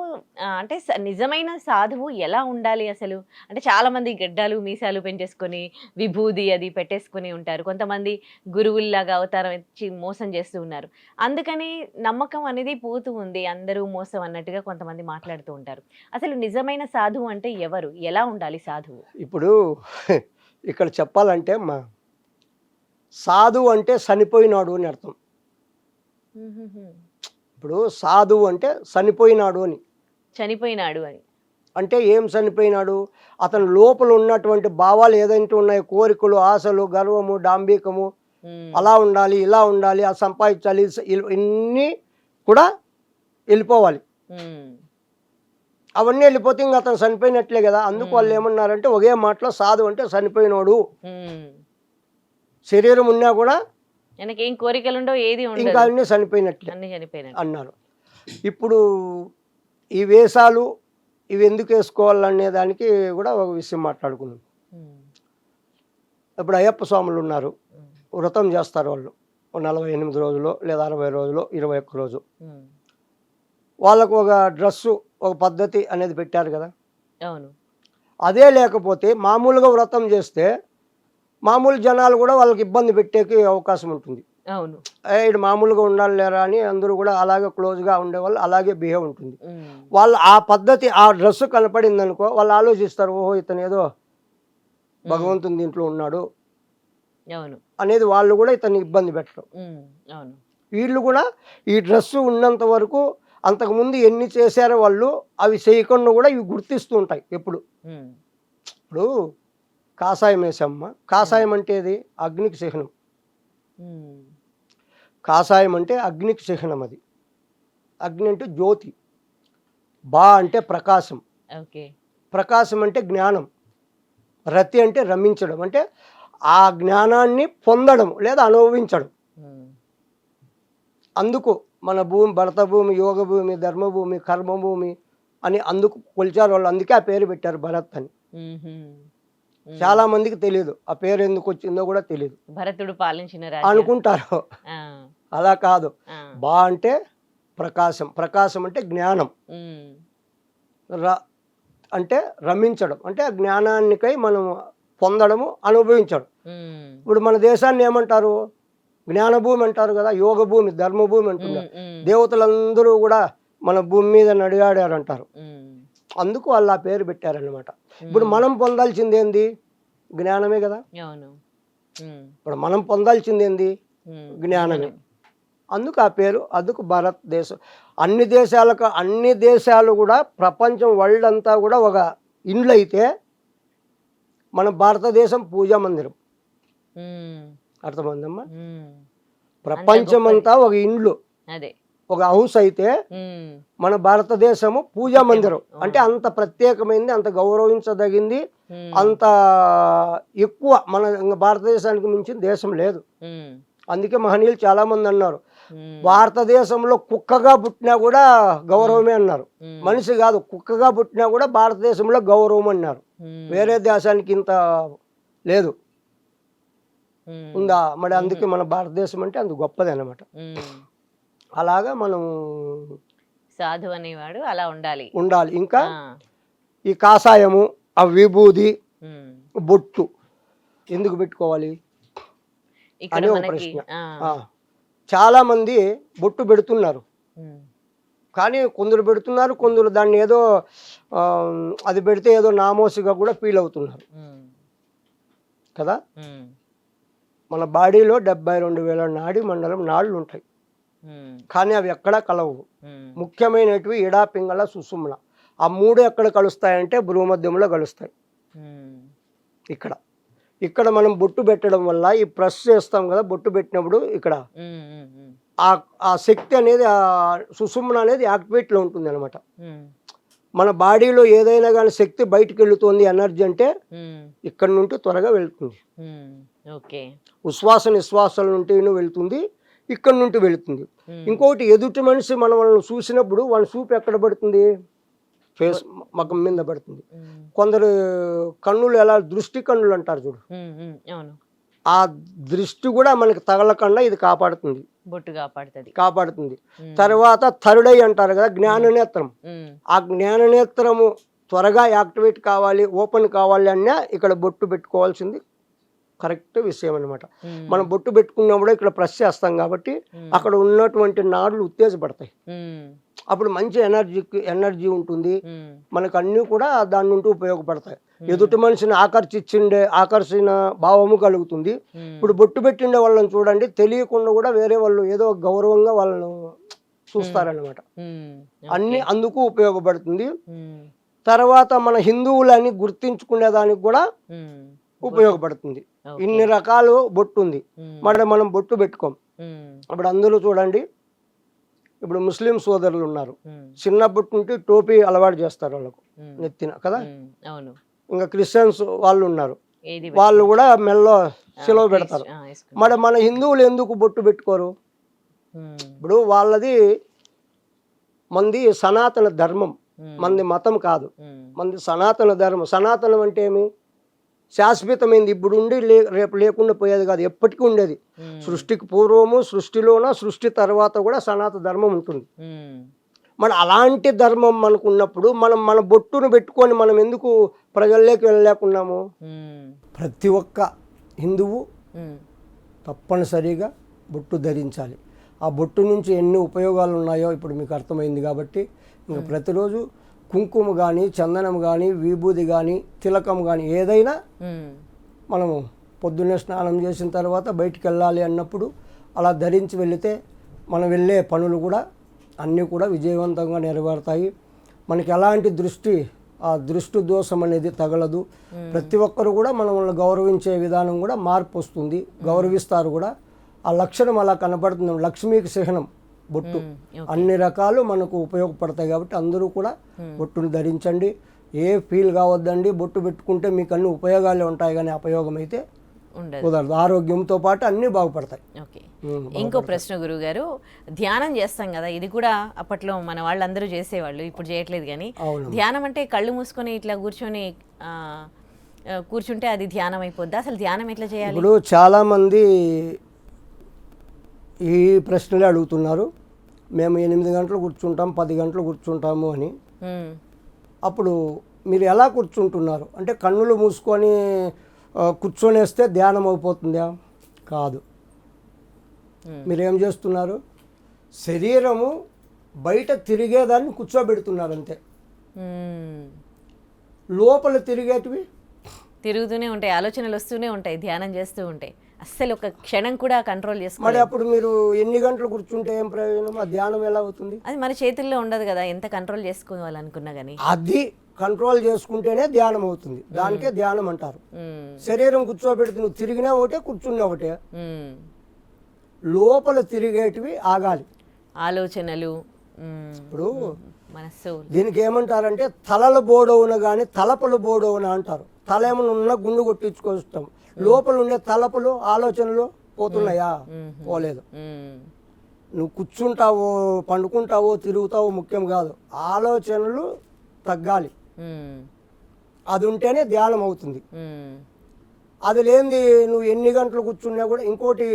అంటే నిజమైన సాధువు ఎలా ఉండాలి అసలు? అంటే చాలామంది గెడ్డాలు, మీసాలు పెంచేసుకొని, విభూది అది పెట్టేసుకొని ఉంటారు. కొంతమంది గురువుల్లాగా అవతారం ఎత్తి మోసం చేస్తూ ఉన్నారు. అందుకని నమ్మకం అనేది పోతూ ఉంది. అందరూ మోసం అన్నట్టుగా కొంతమంది మాట్లాడుతూ ఉంటారు. అసలు నిజమైన సాధువు అంటే ఎవరు? ఎలా ఉండాలి సాధువు? ఇప్పుడు ఇక్కడ చెప్పాలంటే సాధువు అంటే చనిపోయినాడు అని అర్థం. హుహుహు. ఇప్పుడు సాధువు అంటే చనిపోయినాడు అని. చనిపోయినాడు అని. అంటే ఏం చనిపోయినాడు? అతని లోపల ఉన్నటువంటి భావాలు ఏదైతే ఉన్నాయో కోరికలు, ఆశలు, గర్వము, డాంభికము హ్మ్. అలా ఉండాలి, ఇలా ఉండాలి, అది సంపాదించాలి ఇన్ని కూడా ఎళ్ళిపోవాలి. హ్మ్. అవన్నీ ఎళ్ళిపోతే ఇంక అతను చనిపోయినట్లే గదా! అందుకు హ్మ్. వాళ్ళేమన్నారంటే ఒకే మాటలో సాధువు అంటే చనిపోయినోడు. హ్మ్. శరీరం ఉన్నా గూడా ఆయనకేం కోరికలుండవు, ఏది ఇంకా ఉండదు. అన్నీ చనిపోయినట్లే అన్నీ చనిపోయినట్టే. అన్నారు. ఇప్పుడు ఈ వేషాలు ఇవెందుకేసుకోవాలనే దానికి గూడా ఒక విషయం మాట్లాడుకుందాం. హ్మ్. ఇప్పుడు అయ్యప్ప స్వాములున్నారు. హ్మ్. వ్రతం జేస్తారు వాళ్ళు. ఓ 48 రోజులో లేదా 60 రోజులో, 21 రోజు. హ్మ్. వాళ్ళకు ఒక డ్రెస్సు, ఒక పద్ధతి అనేది పెట్టారు గదా! అవును. అదే లేకపోతే మామూలుగా వ్రతం జేస్తే, మామూలు జనాలు గూడా వాళ్ళకి ఇబ్బంది పెట్టేకి అవకాశం ఉంటుంది. అవును. ఈడు మామూలుగా ఉండాలి లేరా అని అందరూ గూడా అలాగే క్లోజ్‌గా ఉండేవాళ్ళు అలాగే బిహేవ్ ఉంటుంది. హ్మ్. వాళ్ళు ఆ పద్ధతి ఆ డ్రెస్ కనపడిందనుకో వాళ్ళు ఆలోచిస్తారు. ఓహో! ఇతనేదో హ్మ్. భగవంతుని దీంట్లో ఉన్నాడు అవును. అనేది వాళ్ళు గూడా ఇతన్ని ఇబ్బంది పెట్టరు. హ్మ్. అవును. వీళ్ళు గూడా ఈ డ్రెస్సు ఉన్నంత వరకు అంతకుముందు ఎన్ని చేశారో వాళ్ళు అవి చేయకుండా గూడా ఇవి గుర్తిస్తూ ఉంటాయి ఎప్పుడు. హ్మ్. ఇప్పుడు కాషాయం వేసామమ్మా. అవును. కాషాయం అంటే ఏది? అగ్నికి చిహ్నం. హ్మ్. కాషాయం అంటే అగ్నికి చిహ్నం అది. అగ్ని అంటే జ్యోతి. అంటే ప్రకాశం. ఓకే. ప్రకాశం అంటే జ్ఞానం. రతి అంటే రమించడం. అంటే ఆ జ్ఞానాన్ని పొందడం లేదా అనుభవించడం. హ్మ్. అందుకు మన భూమి భరత భూమి, యోగ భూమి, ధర్మభూమి, కర్మభూమి అని అందుకు కొలిచారు వాళ్ళు. అందుకే ఆ పేరు పెట్టారు భరత్ అని. హుహు. హ్మ్. చాలా మందికి తెలీదు. ఆ పేరు ఎందుకొచ్చిందో గూడా తెలీదు. భరతుడు పాలించిన రాజ్య అనుకుంటారు. ఆ! అలా కాదు. ఆ! అంటే ప్రకాశం. ప్రకాశం అంటే జ్ఞానం. హ్మ్. ర అంటే రమించడం. అంటే ఆ జ్ఞానానికై మనం పొందడము, అనుభవించడం. హ్మ్. ఇప్పుడు మన దేశాన్ని ఏమంటారు? జ్ఞానభూమి అంటారు గదా! యోగ భూమి, ధర్మభూమి హ్మ్. అంటున్నారు. హ్మ్. దేవతలందరూ గూడా మన భూమి మీద నడియాడారంటారు. హ్మ్. అందుకు వాళ్ళు ఆ పేరు పెట్టారనమాట. ఇప్పుడు హ్మ్. మనం పొందాల్సిందేంది? జ్ఞానమే గదా! అవును. హ్మ్. ఇప్పుడు మనం పొందాల్సిందేంది? హ్మ్. జ్ఞానమే. జ్ఞానం. అందుకు ఆ పేరు, అందుకు భారతదేశం. అన్ని దేశాలు కూడా ప్రపంచం వరల్డ్ అంతా కూడా ఒక ఇండ్లు అయితే మన భారతదేశం పూజా మందిరం. అర్థమైందమ్మా? ప్రపంచమంతా ఒక ఇండ్లు, అదే ఒక హౌస్ అయితే మన భారతదేశము పూజా మందిరం. అంటే అంత ప్రత్యేకమైంది, అంత గౌరవించదగింది, అంత ఎక్కువ. మన భారతదేశానికి మించిన దేశం లేదు. అందుకే మహనీయులు చాలా మంది అన్నారు, భారతదేశంలో కుక్కగా పుట్టినా కూడా గౌరవమే అన్నారు. మనిషి కాదు, కుక్కగా పుట్టినా కూడా భారతదేశంలో గౌరవం అన్నారు. వేరే దేశానికి ఇంత లేదు, ఉందా మరి? అందుకే మన భారతదేశం అంటే అంత గొప్పది అన్నమాట. అలాగా మనం సాధు అనేవాడు అలా ఉండాలి. ఇంకా ఈ కాషాయము, ఆ విభూది, బొట్టు ఎందుకు పెట్టుకోవాలి అని ఒక ప్రశ్న. చాలా మంది బొట్టు పెడుతున్నారు, కానీ కొందరు పెడుతున్నారు, కొందరు దాన్ని ఏదో అది పెడితే ఏదో నామోసిగా కూడా ఫీల్ అవుతున్నారు కదా. మన బాడీలో 72,000 నాడి మండలం నాళ్ళు ఉంటాయి, కానీ అవి ఎక్కడా కలవు. ముఖ్యమైనటివి ఇడా, పింగళ, సుషుమ్న. ఆ మూడు ఎక్కడ కలుస్తాయంటే భూమధ్యంలో కలుస్తాయి. ఇక్కడ మనం బొట్టు పెట్టడం వల్ల, ఈ ప్రెస్ చేస్తాం కదా, బొట్టు పెట్టినప్పుడు ఇక్కడ ఆ శక్తి అనేది, ఆ సుషుమ్న అనేది యాక్టివేట్లో ఉంటుంది అనమాట. మన బాడీలో ఏదైనా కానీ శక్తి బయటికి వెళుతుంది, ఎనర్జీ అంటే ఇక్కడ నుండి త్వరగా వెళ్తుంది. ఉశ్వాస నిశ్వాసాల నుండి వెళ్తుంది, ఇక్కడ నుండి వెళుతుంది. ఇంకొకటి, ఎదుటి మనిషి మనల్ని చూసినప్పుడు వాళ్ళ చూపు ఎక్కడ పడుతుంది? ఫేస్, మగం మీద పడుతుంది. కొందరు కన్నులు ఎలా, దృష్టి కన్నులు అంటారు చూడు, ఆ దృష్టి కూడా మనకి తగలకుండా ఇది కాపాడుతుంది, కాపాడుతుంది. తర్వాత థర్డ్ ఐ అంటారు కదా, జ్ఞాననేత్రం. ఆ జ్ఞాననేత్రము త్వరగా యాక్టివేట్ కావాలి, ఓపెన్ కావాలి అన్నా ఇక్కడ బొట్టు పెట్టుకోవాల్సింది కరెక్ట్ విషయం అనమాట. మనం బొట్టు పెట్టుకున్నప్పుడు ఇక్కడ ప్రెస్ చేస్తాం కాబట్టి అక్కడ ఉన్నటువంటి నాడులు ఉత్తేజపడతాయి. అప్పుడు మంచి ఎనర్జీ ఉంటుంది, మనకు అన్నీ కూడా దాని నుండి ఉపయోగపడతాయి. ఎదుటి మనిషిని ఆకర్షణ భావము కలుగుతుంది. ఇప్పుడు బొట్టు పెట్టిండే వాళ్ళని చూడండి, తెలియకుండా కూడా వేరే వాళ్ళు ఏదో గౌరవంగా వాళ్ళను చూస్తారనమాట. అన్ని అందుకు ఉపయోగపడుతుంది. తర్వాత మన హిందువులని గుర్తించుకునేదానికి కూడా ఉపయోగపడుతుంది. ఇన్ని రకాలు బొట్టు ఉంది, మరి మనం బొట్టు పెట్టుకోం. అప్పుడు అందులో చూడండి, ఇప్పుడు ముస్లిం సోదరులు ఉన్నారు, చిన్నప్పటి నుండి టోపీ అలవాటు చేస్తారు వాళ్ళకు నెత్తిన కదా. ఇంకా క్రిస్టియన్స్ వాళ్ళు ఉన్నారు, వాళ్ళు కూడా మెల్లో సెలవు పెడతారు. మరి మన హిందువులు ఎందుకు బొట్టు పెట్టుకోరు? ఇప్పుడు వాళ్ళది, మంది సనాతన ధర్మం, మంది మతం కాదు, మంది సనాతన ధర్మం. సనాతనం అంటే ఏమి? శాశ్వతమైంది, ఇప్పుడు ఉండి రేపు లేకుండా పోయేది కాదు, ఎప్పటికీ ఉండేది. సృష్టికి పూర్వము, సృష్టిలోన, సృష్టి తర్వాత కూడా సనాతన ధర్మం ఉంటుంది. మన అలాంటి ధర్మం మనకు ఉన్నప్పుడు మన బొట్టును పెట్టుకొని మనం ఎందుకు ప్రజల్లోకి వెళ్ళలేకున్నాము? ప్రతి ఒక్క హిందువు తప్పనిసరిగా బొట్టు ధరించాలి. ఆ బొట్టు నుంచి ఎన్ని ఉపయోగాలు ఉన్నాయో ఇప్పుడు మీకు అర్థమైంది కాబట్టి, ఇంకా ప్రతిరోజు కుంకుమ కానీ, చందనం కానీ, విభూది కానీ, తిలకం కానీ ఏదైనా మనము పొద్దున్నే స్నానం చేసిన తర్వాత బయటికి వెళ్ళాలి అన్నప్పుడు అలా ధరించి వెళితే మనం వెళ్ళే పనులు కూడా అన్నీ కూడా విజయవంతంగా నెరవేరుతాయి. మనకి ఎలాంటి ఆ దృష్టి దోషం అనేది తగలదు. ప్రతి ఒక్కరు కూడా మనల్ని గౌరవించే విధానం కూడా మార్పు వస్తుంది, గౌరవిస్తారు కూడా. ఆ లక్షణం అలా కనపడుతుంది. లక్ష్మీకి చిహ్నం బొట్టు. అన్ని రకాలు మనకు ఉపయోగపడతాయి కాబట్టి అందరూ కూడా బొట్టును ధరించండి. ఏ ఫీల్ కావద్దండి, బొట్టు పెట్టుకుంటే మీకు అన్ని ఉపయోగాలే ఉంటాయి, కానీ అపయోగం అయితే కుదరదు. ఆరోగ్యంతో పాటు అన్నీ బాగుపడతాయి. ఇంకో ప్రశ్న గురువుగారు, ధ్యానం చేస్తాం కదా, ఇది కూడా అప్పట్లో మన వాళ్ళందరూ చేసేవాళ్ళు, ఇప్పుడు చేయట్లేదు. కానీ ధ్యానం అంటే కళ్ళు మూసుకొని ఇట్లా కూర్చుంటే అది ధ్యానం అయిపోద్దా? అసలు ధ్యానం ఎట్లా చేయాలి? ఇప్పుడు చాలామంది ఈ ప్రశ్నలే అడుగుతున్నారు. మేము 8 గంటలు కూర్చుంటాం, 10 గంటలు కూర్చుంటాము అని. అప్పుడు మీరు ఎలా కూర్చుంటున్నారు అంటే, కన్నులు మూసుకొని కూర్చొనేస్తే ధ్యానం అయిపోతుందా? కాదు. మీరేం చేస్తున్నారు? శరీరము బయట తిరిగేదాన్ని కూర్చోబెడుతున్నారు అంతే. లోపల తిరిగేటివి తిరుగుతూనే ఉంటాయి, ఆలోచనలు వస్తూనే ఉంటాయి ధ్యానం చేస్తూ ఉంటే. అస్సలు ఒక క్షణం కూడా కంట్రోల్ మరి చేసుకోవాలి. అప్పుడు మీరు ఎన్ని గంటలు కూర్చుంటే ఏం ప్రయోజనం? ఆ ధ్యానం ఎలా అవుతుంది? అది మన చేతుల్లో ఉండదు కదా, ఎంత కంట్రోల్ చేసుకోవాలనుకున్నా కానీ. అది కంట్రోల్ చేసుకుంటేనే ధ్యానం అవుతుంది. దానికే ధ్యానం అంటారు. శరీరం కూర్చోబెడితే నువ్వు తిరిగినా ఒకటే, కూర్చున్నా ఒకటే. లోపల తిరిగేటివి ఆగాలి. ఆలోచనలు, ఇప్పుడు మనస్సు. దీనికి ఏమంటారంటే తలల బోడవున కానీ తలపలు బోడవున అంటారు. తల ఏమైనా ఉన్నా గుండు కొట్టించుకొస్తాం. లోపల ఉండే తలపులు ఆలోచనలు పోతున్నాయా? పోలేదు. నువ్వు కూర్చుంటావో పండుకుంటావో తిరుగుతావో ముఖ్యం కాదు, ఆలోచనలు తగ్గాలి. అది ఉంటేనే ధ్యానం అవుతుంది. అది లేనిది నువ్వు ఎన్ని గంటలు కూర్చున్నా కూడా. ఇంకోటి,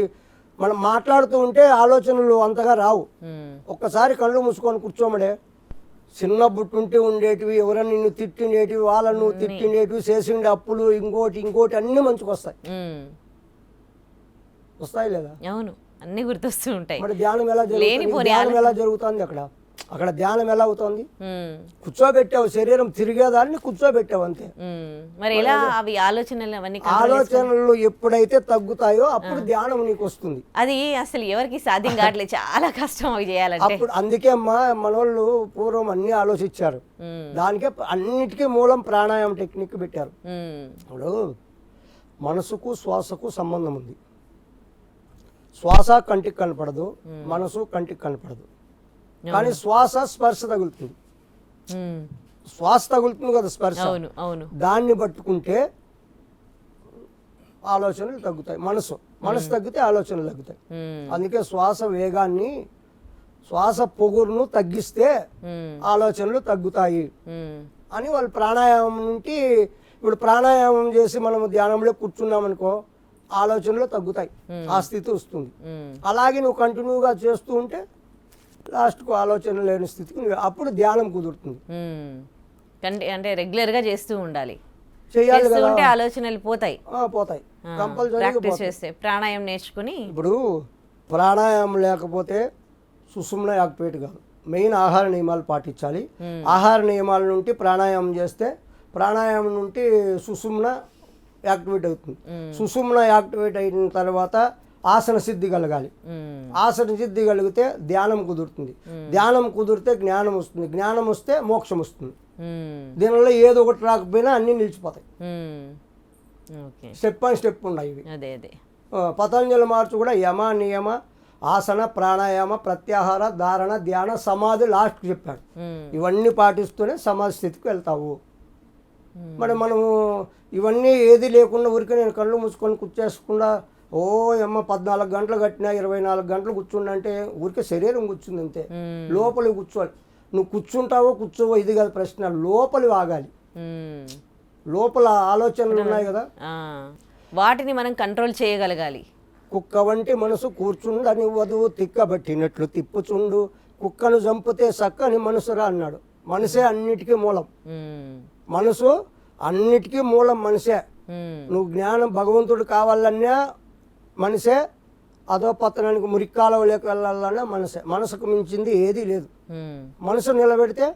మనం మాట్లాడుతూ ఉంటే ఆలోచనలు అంతగా రావు. ఒక్కసారి కళ్ళు మూసుకొని కూర్చోమడే, చిన్న బుట్టుంటే ఉండేటివి, ఎవరైనా నిన్ను తిట్టిండేటివి, వాళ్ళని నువ్వు తిట్టిండేటివి, చేసిండే అప్పులు, ఇంకోటి అన్ని మంచిగా వస్తాయి. వస్తాయి లేదా? అవును, అన్ని గుర్తొస్తూ ఉంటాయి. మరి ధ్యానం ఎలా జరుగుతుంది? ధ్యానం ఎలా జరుగుతుంది? అక్కడ ధ్యానం ఎలా అవుతుంది? కూర్చోబెట్టావు, శరీరం తిరిగేదాన్ని కూర్చోబెట్టావు అంతే. మరి ఎలా అవి ఆలోచనలు అవన్నీ ఆలోచనలు ఎప్పుడైతే తగ్గుతాయో అప్పుడు ధ్యానం నీకు వస్తుంది. అది అసలు ఎవరికి సాధ్యం కావట్లేదు, చాలా కష్టం అవి చేయాలంటే. అప్పుడు అందుకే అమ్మా మనోళ్ళు పూర్వం అన్ని ఆలోచించారు. దానికే అన్నిటికీ మూలం ప్రాణాయామం టెక్నిక్ పెట్టారు. ఇప్పుడు మనసుకు శ్వాసకు సంబంధం ఉంది. శ్వాస కంటికి కనపడదు, మనసు కంటికి కనపడదు. కానీ శ్వాస స్పర్శ తగులుతుంది. శ్వాస తగులుతుంది కదా, స్పర్శ. దాన్ని పట్టుకుంటే ఆలోచనలు తగ్గుతాయి. మనసు తగ్గితే ఆలోచనలు తగ్గుతాయి. అందుకే శ్వాస వేగాన్ని, శ్వాస పొగురును తగ్గిస్తే ఆలోచనలు తగ్గుతాయి అని వాళ్ళు ప్రాణాయామం నుండి. ఇప్పుడు ప్రాణాయామం చేసి మనం ధ్యానంలో కూర్చున్నాం అనుకో, ఆలోచనలు తగ్గుతాయి, ఆ స్థితి వస్తుంది. అలాగే నువ్వు కంటిన్యూగా చేస్తూ ఉంటే లాస్ట్కు ఆలోచన లేని స్థితికి అప్పుడు ధ్యానం కుదురుతుంది. అంటే రెగ్యులర్ గా చేస్తూ ఉండాలి, చేయాలి కదా. ఆలోచనలు పోతాయి కంపల్సరీ చేస్తే. ప్రాణాయామం నేర్చుకుని, ఇప్పుడు ప్రాణాయామం లేకపోతే సుషుమ్న యాక్టివేట్ కాదు. మెయిన్ ఆహార నియమాలు పాటించాలి. ఆహార నియమాల నుండి ప్రాణాయామం చేస్తే ప్రాణాయామం నుండి సుషుమ్న యాక్టివేట్ అవుతుంది. సుషుమ్న యాక్టివేట్ అయిన తర్వాత ఆసన సిద్ధి కలగాలి. ఆసన సిద్ధి కలిగితే ధ్యానం కుదురుతుంది. ధ్యానం కుదిరితే జ్ఞానం వస్తుంది. జ్ఞానం వస్తే మోక్షం వస్తుంది. దీనివల్ల ఏదో ఒకటి రాకపోయినా అన్ని నిలిచిపోతాయి. స్టెప్ బై స్టెప్ ఉన్నాయి ఇవి. పతంజలి మార్చు కూడా యమ, నియమ, ఆసన, ప్రాణాయామ, ప్రత్యాహార, ధారణ, ధ్యాన, సమాధి లాస్ట్కి చెప్పాడు. ఇవన్నీ పాటిస్తూనే సమాధి స్థితికి వెళ్తావు. మరి మనము ఇవన్నీ ఏది లేకుండా ఊరికే నేను కళ్ళు మూసుకొని కూర్చేసుకుండా ఓ అమ్మ 14 గంటలు కట్టినా 24 గంటలు కూర్చుండంటే ఊరికే శరీరం కూర్చుంది అంతే. లోపలికి కూర్చోవాలి. నువ్వు కూర్చుంటావో కూర్చోవో ఇది కాదు ప్రశ్న, లోపలి ఆగాలి. లోపల ఆలోచనలు ఉన్నాయి కదా, వాటిని మనం కంట్రోల్ చేయగలగాలి. కుక్క వంటి మనసు కూర్చుండనివ్వదు, తిక్కబట్టినట్లు తిప్పుచుండు, కుక్కను చంపితే సక్కని మనసురా అన్నాడు. మనసే అన్నిటికీ మూలం. మనసు అన్నిటికీ మూలం మనసే. నువ్వు జ్ఞానం భగవంతుడు కావాలన్నా మనసే, అదో పతనానికి మురిక్కాలలోకి వెళ్ళాలన్నా మనసే. మనసుకు మించింది ఏదీ లేదు. మనసు నిలబెడితే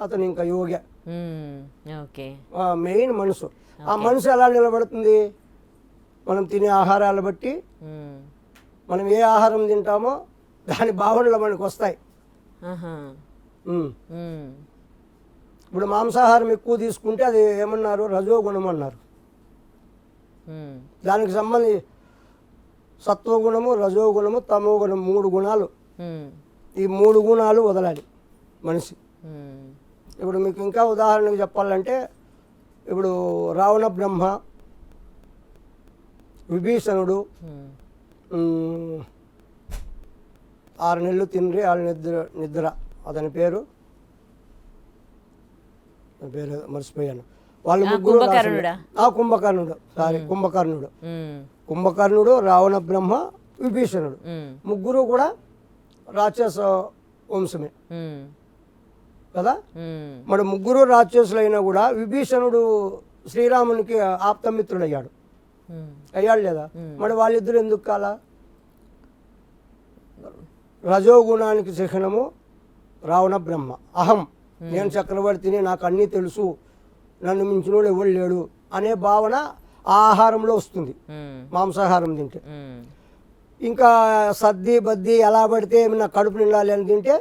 అతను ఇంకా యోగి. మెయిన్ మనసు. ఆ మనసు ఎలా నిలబడుతుంది? మనం తినే ఆహారాలు బట్టి, మనం ఏ ఆహారం తింటామో దాని భావనలు మనకు వస్తాయి. ఇప్పుడు మాంసాహారం ఎక్కువ తీసుకుంటే అది ఏమన్నారు? రజోగుణం అన్నారు. దానికి సంబంధించి సత్వగుణము, రజోగుణము, తమోగుణం 3 గుణాలు. ఈ 3 గుణాలు వదలాలి మనిషి. ఇప్పుడు మీకు ఇంకా ఉదాహరణకు చెప్పాలంటే, ఇప్పుడు రావణ బ్రహ్మ, విభీషణుడు 6 నెలలు తిండ్రి 6 నిద్ర అతని పేరు మర్చిపోయాను. వాళ్ళు ముగ్గురు కుంభకర్ణుడు, రావణ బ్రహ్మ, విభీషణుడు ముగ్గురు కూడా రాక్షస వంశమే కదా. మరి ముగ్గురు రాక్షసులైనా కూడా విభీషణుడు శ్రీరామునికి ఆప్తమిత్రుడు అయ్యాడు లేదా? మరి వాళ్ళిద్దరు ఎందుకు కాలా? రజోగుణానికి చిహ్నము రావణ బ్రహ్మ. అహం, నేను చక్రవర్తిని, నాకు అన్నీ తెలుసు, నన్ను మించినోడు ఎవడు లేడు అనే భావన ఆ ఆహారంలో వస్తుంది ఉమ్, మాంసాహారం తింటే. ఉమ్, ఇంకా సద్ది బద్ది ఎలా పడితే ఏమైనా కడుపు నిండాలి అని తింటే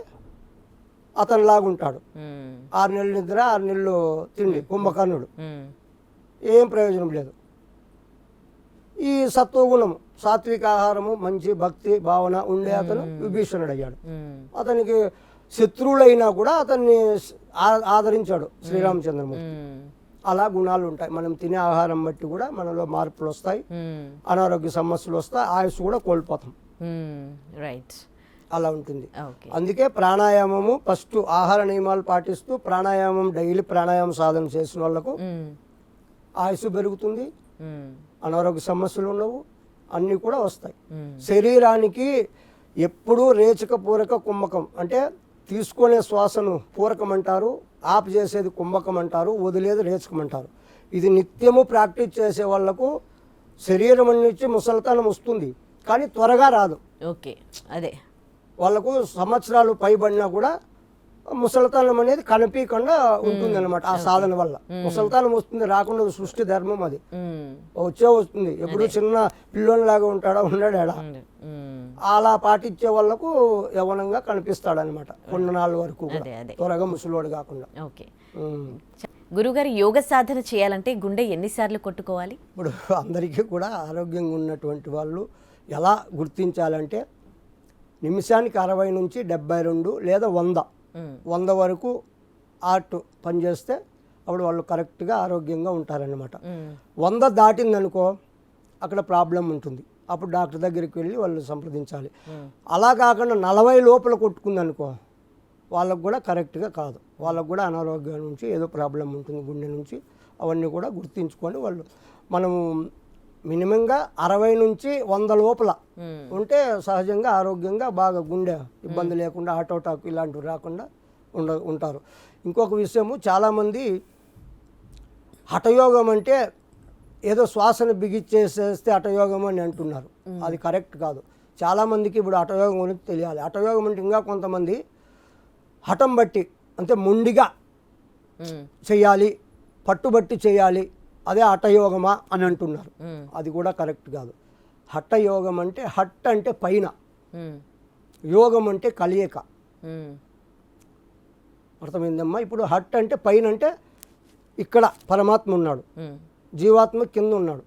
అతను లాగుంటాడు. ఉమ్, 6 నెలలు నిద్ర 6 నెలలు తిండి కుంభకర్ణుడు. ఉమ్, ఏం ప్రయోజనం లేదు. ఈ సత్వగుణము సాత్విక ఆహారము మంచి భక్తి భావన ఉండే అతను విభీషణుడు అయ్యాడు. ఉమ్, అతనికి శత్రువులైనా కూడా అతన్ని ఆదరించాడు శ్రీరామచంద్రమూర్తి. ఉమ్, అలా గుణాలు ఉంటాయి. మనం తినే ఆహారం బట్టి కూడా మనలో మార్పులు వస్తాయి, ఉమ్, అనారోగ్య సమస్యలు వస్తాయి, ఆయుష్ కూడా కోల్పోతాం. ఉమ్, రైట్. అలా ఉంటుంది. ఓకే. అందుకే ప్రాణాయామము ఫస్ట్ ఆహార నియమాలు పాటిస్తూ ప్రాణాయామం డైలీ ప్రాణాయామం సాధన చేసిన వాళ్ళకు ఉమ్, ఆయుష్ పెరుగుతుంది, ఉమ్, అనారోగ్య సమస్యలు ఉండవు, అన్నీ కూడా వస్తాయి. ఉమ్, శరీరానికి ఎప్పుడూ రేచక పూరక కుంభకం అంటే తీసుకునే శ్వాసను పూరకం అంటారు, ఆపు చేసేది కుంభకం అంటారు, వదిలేది రేచకం అంటారు. ఇది నిత్యము ప్రాక్టీస్ చేసే వాళ్ళకు శరీరం నుంచి ముసలితనం వస్తుంది, కానీ త్వరగా రాదు. ఓకే. అదే. వాళ్ళకు సంవత్సరాలు పైబడినా కూడా ముసలితనం అనేది కనిపించకుండా ఉంటుంది అనమాట ఆ సాధన వల్ల. ముసలితనం వస్తుంది, రాకుండా సృష్టి ధర్మం అది. ఉమ్, వస్తుంది. ఎప్పుడు చిన్న పిల్లోనిలాగా ఉంటాడా ఉండడా ఉంది. ఉమ్, అలా పాటించే వాళ్ళకు యవనంగా కనిపిస్తాడనమాట కొన్నాళ్ళ వరకు కూడా. అదే అదే. త్వరగా ముసలివాడు కాకుండా. ఓకే. ఉమ్. గురుగారు, యోగ సాధన చేయాలంటే గుండె ఎన్నిసార్లు కొట్టుకోవాలి? ఇప్పుడు అందరికీ కూడా ఆరోగ్యంగా ఉన్నటువంటి వాళ్ళు ఎలా గుర్తించాలంటే నిమిషానికి 60 నుంచి 72 లేదా 100 వరకు హార్ట్ పనిచేస్తే అప్పుడు వాళ్ళు కరెక్ట్గా ఆరోగ్యంగా ఉంటారనమాట. 100 దాటిందనుకో అక్కడ ప్రాబ్లం ఉంటుంది. అప్పుడు డాక్టర్ దగ్గరికి వెళ్ళి వాళ్ళు సంప్రదించాలి. అలా కాకుండా 40 లోపల కొట్టుకుందనుకో వాళ్ళకు కూడా కరెక్ట్గా కాదు, వాళ్ళకు కూడా అనారోగ్యం నుంచి ఏదో ప్రాబ్లం ఉంటుంది గుండె నుంచి. అవన్నీ కూడా గుర్తించుకొని వాళ్ళు మనము మినిమంగా 60 నుంచి 100 లోపల ఉంటే సహజంగా ఆరోగ్యంగా బాగా గుండె ఇబ్బంది లేకుండా హార్ట్ అటాక్ ఇలాంటివి రాకుండా ఉంటారు. ఇంకొక విషయము, చాలామంది హఠయోగం అంటే ఏదో శ్వాసను బిగిచ్చేసేస్తే హఠయోగం అని అంటున్నారు. అది కరెక్ట్ కాదు. చాలామందికి ఇప్పుడు హఠయోగం గురించి తెలియాలి. హఠయోగం అంటే ఇంకా కొంతమంది హఠం బట్టి అంటే మొండిగా చేయాలి, పట్టుబట్టి చేయాలి, అదే హఠయోగమా అని అంటున్నారు. అది కూడా కరెక్ట్ కాదు. హఠయోగం అంటే హట్ అంటే పైన, యోగం అంటే కలియక. అర్థమైందమ్మా? ఇప్పుడు హట్ అంటే పైన అంటే ఇక్కడ పరమాత్మ ఉన్నాడు, జీవాత్మ కింద ఉన్నాడు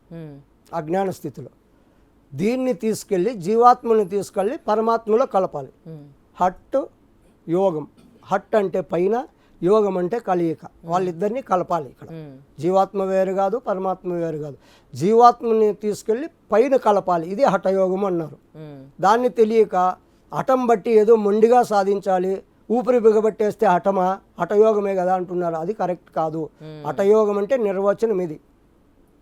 అజ్ఞాన స్థితిలో. దీన్ని తీసుకెళ్ళి జీవాత్మని తీసుకెళ్ళి పరమాత్మలో కలపాలి. హట్ యోగం. హట్ అంటే పైన, యోగం అంటే కలియిక. వాళ్ళిద్దరినీ కలపాలి. ఇక్కడ జీవాత్మ వేరు కాదు, పరమాత్మ వేరు కాదు. జీవాత్మని తీసుకెళ్ళి పైన కలపాలి. ఇది హఠయోగం అన్నారు. దాన్ని తెలియక హఠం బట్టి ఏదో మొండిగా సాధించాలి, ఊపిరి బిగబట్టేస్తే హఠమా, హఠయోగమే కదా అంటున్నారు. అది కరెక్ట్ కాదు. హఠయోగం అంటే నిర్వచనం ఇది.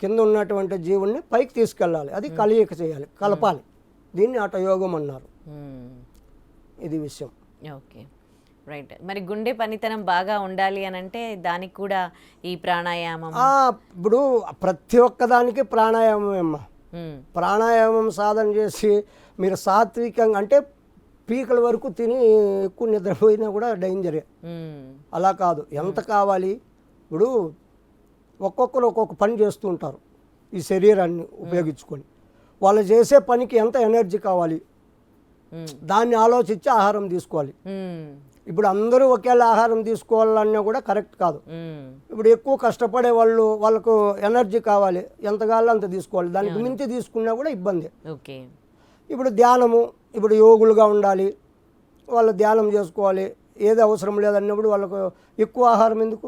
కింద ఉన్నటువంటి జీవుణ్ణి పైకి తీసుకెళ్ళాలి, అది కలియిక చేయాలి, కలపాలి. దీన్ని హఠయోగం అన్నారు. ఇది విషయం. Okay, right. మరి గుండె పనితనం బాగా ఉండాలి అని అంటే దానికి కూడా ఈ ప్రాణాయామం. ఇప్పుడు ప్రతి ఒక్కదానికి ప్రాణాయామం అమ్మా. ప్రాణాయామం సాధన చేసి మీరు సాత్వికంగా అంటే పీకల వరకు తిని ఎక్కువ నిద్రపోయినా కూడా డేంజరే. అలా కాదు, ఎంత కావాలి. ఇప్పుడు ఒక్కొక్కరు ఒక్కొక్క పని చేస్తూ ఉంటారు ఈ శరీరాన్ని ఉపయోగించుకొని. వాళ్ళు చేసే పనికి ఎంత ఎనర్జీ కావాలి దాన్ని ఆలోచించి ఆహారం తీసుకోవాలి. ఇప్పుడు అందరూ ఒకేలా ఆహారం తీసుకోవాలన్నా కూడా కరెక్ట్ కాదు. ఇప్పుడు ఎక్కువ కష్టపడే వాళ్ళు, వాళ్ళకు ఎనర్జీ కావాలి, ఎంత కావాలో అంత తీసుకోవాలి. దానికి మించి తీసుకున్నా కూడా ఇబ్బంది. ఓకే. ఇప్పుడు ధ్యానము, ఇప్పుడు యోగులుగా ఉండాలి, వాళ్ళు ధ్యానం చేసుకోవాలి. ఏది అవసరం లేదన్నప్పుడు వాళ్ళకు ఎక్కువ ఆహారం ఎందుకు?